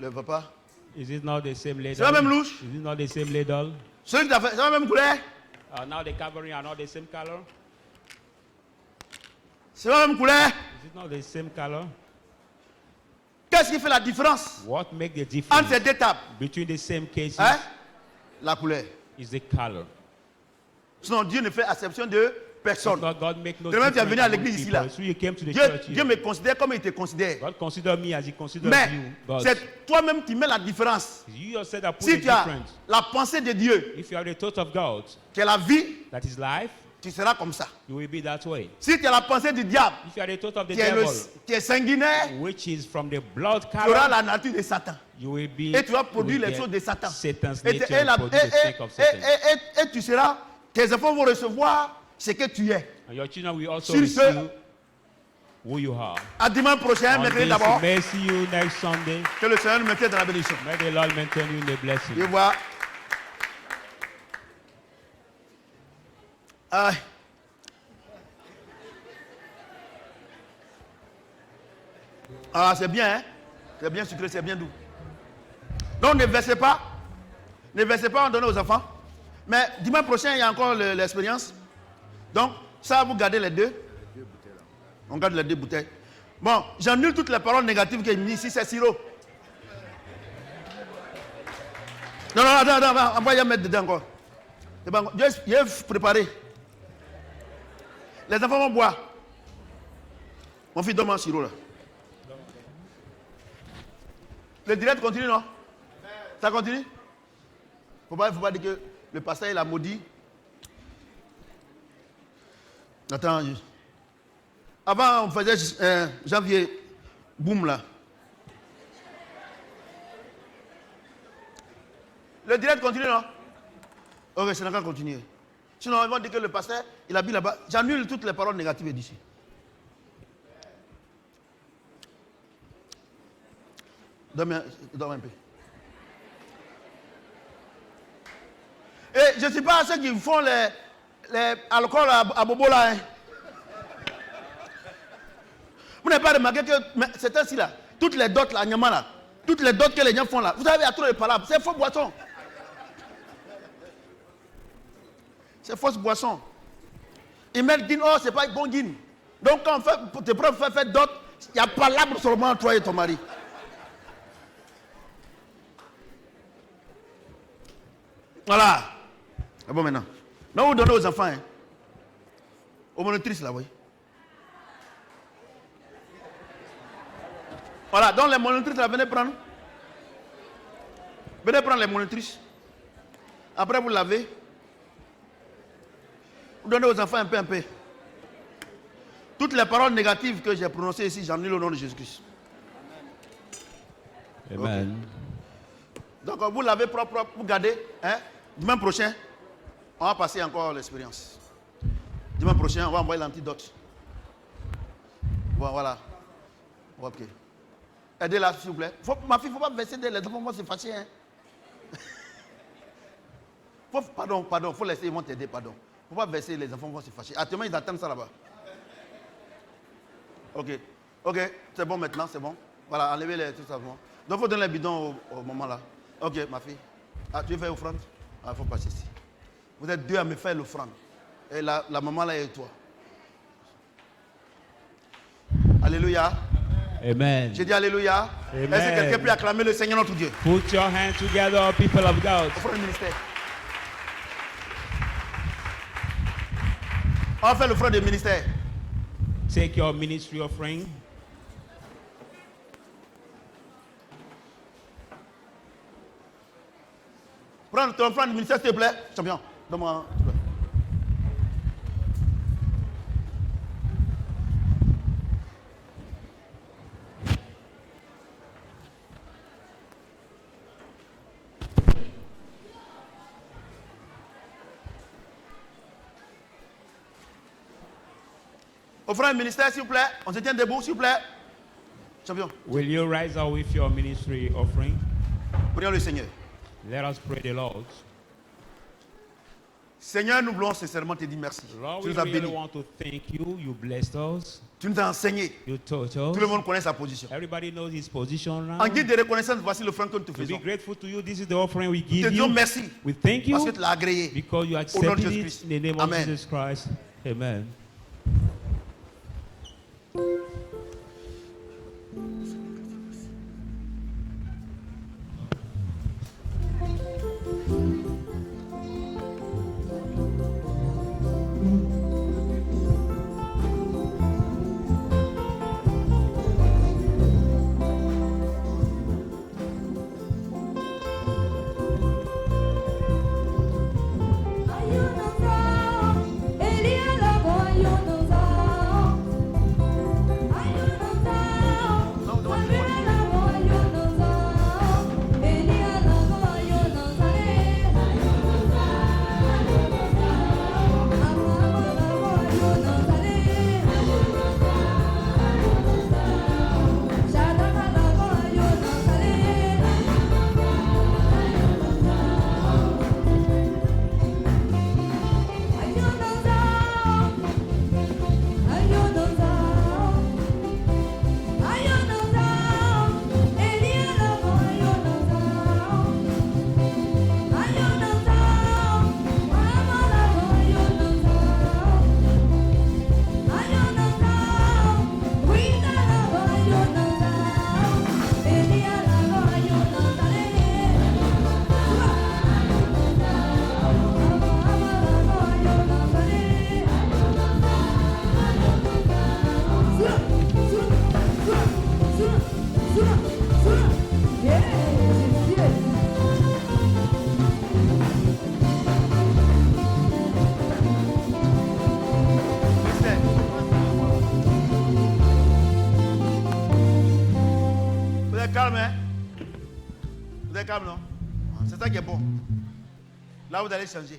le papa... Is it not the same ladle? C'est pas même louche? Is it not the same ladle? Celui qui t'a fait, c'est pas même couleur? Now the covering are not the same color? C'est pas même couleur? Is it not the same color? Qu'est-ce qui fait la différence What makes the entre difference ces deux tables? between the same cases Hein? La couleur. is the color. Sinon, Dieu ne fait exception de personne. Because God make no De même, tu es difference venu à among l'église ici, people. là. So you came to the Dieu, church Dieu here. me considère comme il te considère. God consider me as he considers Mais you. God. c'est toi-même qui mets la différence. You yourself that put Si the tu as difference. la pensée de Dieu, If you have the thought of God, qui est la vie, that is life, tu seras comme ça. you will be that way. Si tu as la pensée du diable, If you have the thought of the qui est, devil, qui est sanguinaire, which is from the blood tu auras color, la nature de Satan. you will be. Et tu vas you produire will les get choses de Satan. Satan's Et, nature et la- and produce the snake of Satan. et tu seras, tes enfants vont recevoir ce que tu es. And your children will also Sur ce, receive who you are. À dimanche prochain, On mercredi this, d'abord, may see you next Sunday. que le Seigneur nous mette dans la bénédiction. May the Lord maintain you in the blessing. Et voilà. Ah. Ah, c'est bien, hein? C'est bien sucré, c'est bien doux. Donc ne versez pas. Ne versez pas en donnant aux enfants. Mais dimanche prochain, il y a encore l'expérience. Donc, ça, vous gardez les deux. On garde les deux bouteilles. Bon, j'annule toutes les paroles négatives qu'il me dit ici, c'est sirop. Non, attends, on va y mettre dedans encore. C'est bon, je vais préparer. Les enfants vont boire. Mon fils, donne-moi un sirop là. Le direct continue, non? Ça continue? Il ne faut pas dire que le pasteur il a maudit. Attends. Avant, on faisait janvier, boum là. Le direct continue, non? Ok, c'est encore continuer. Sinon, ils vont dire que le pasteur, il habite là-bas. J'annule toutes les paroles négatives d'ici. Donne-moi un peu. Et je ne sais pas ceux qui font les alcools à bobo là. Hein. Vous n'avez pas remarqué que c'est ainsi là. Toutes les dots là, Nyama là. Toutes les dots que les gens font là. Vous avez à trop de palabres. C'est faux boisson. C'est fausse boisson. Ils mettent guine, oh, c'est pas bon guine. Donc quand on fait, tes profs fait d'autres, il y a palabre seulement entre toi et ton mari. Voilà. C'est bon maintenant. Non, vous donnez aux enfants. Hein. Aux monitrices là, oui. Voilà, donc les monitrices là, venez prendre. Venez prendre les monitrices. Après vous lavez. Vous donnez aux enfants un peu. Toutes les paroles négatives que j'ai prononcées ici, j'en ai au nom de Jésus-Christ. Amen. Okay. Donc vous lavez propre, vous gardez. Hein? Dimanche prochain, on va passer encore l'expérience. Dimanche prochain, on va envoyer l'antidote. Bon, voilà. Ok. Aidez-la, s'il vous plaît. Ma fille, il ne faut pas verser les enfants vont se fâcher. Hein? Pardon, il faut laisser, ils vont t'aider, pardon. Il ne faut pas verser, les enfants vont se fâcher. Actuellement, ils attendent ça là-bas. Ok, c'est bon maintenant, c'est bon. Voilà, enlevez les tout ça. Donc, il faut donner les bidons au moment là. Ok, ma fille. Ah, tu veux faire l'offrande? Ah, il faut passer ici. Vous êtes deux à me faire l'offrande. Et la maman là est toi. Alléluia. Amen. J'ai dit Alléluia. Est-ce que quelqu'un peut acclamer le Seigneur notre Dieu? Put your hands together, people of God. Offrande ministère. On va faire l'offrande du ministère. Take your ministry offering. Prends ton offrande du ministère, s'il te plaît. Champion, donne-moi. Offrande du ministère, s'il vous plaît. On se tient debout, s'il vous plaît. Champion. Will you rise up with your ministry offering? Prions le Seigneur. Let us pray the Lord. Seigneur, nous voulons sincèrement te dire merci. Lord, Tu we nous as really bénis. want to thank you. You blessed us. Tu nous as enseigné. You taught Tout us. le monde connaît sa position. Everybody knows his position now. En guide de reconnaissance, voici l'offrande que nous te To be faisons. grateful to you, this is the offering we Nous te give disons you. merci We thank parce que you tu l'as agréé. because you Au nom de accepted it Jésus-Christ. in the name of Amen. Jesus Christ. Amen. Vous êtes calme, hein? Vous êtes calme, non? C'est ça qui est bon. Là, vous allez changer.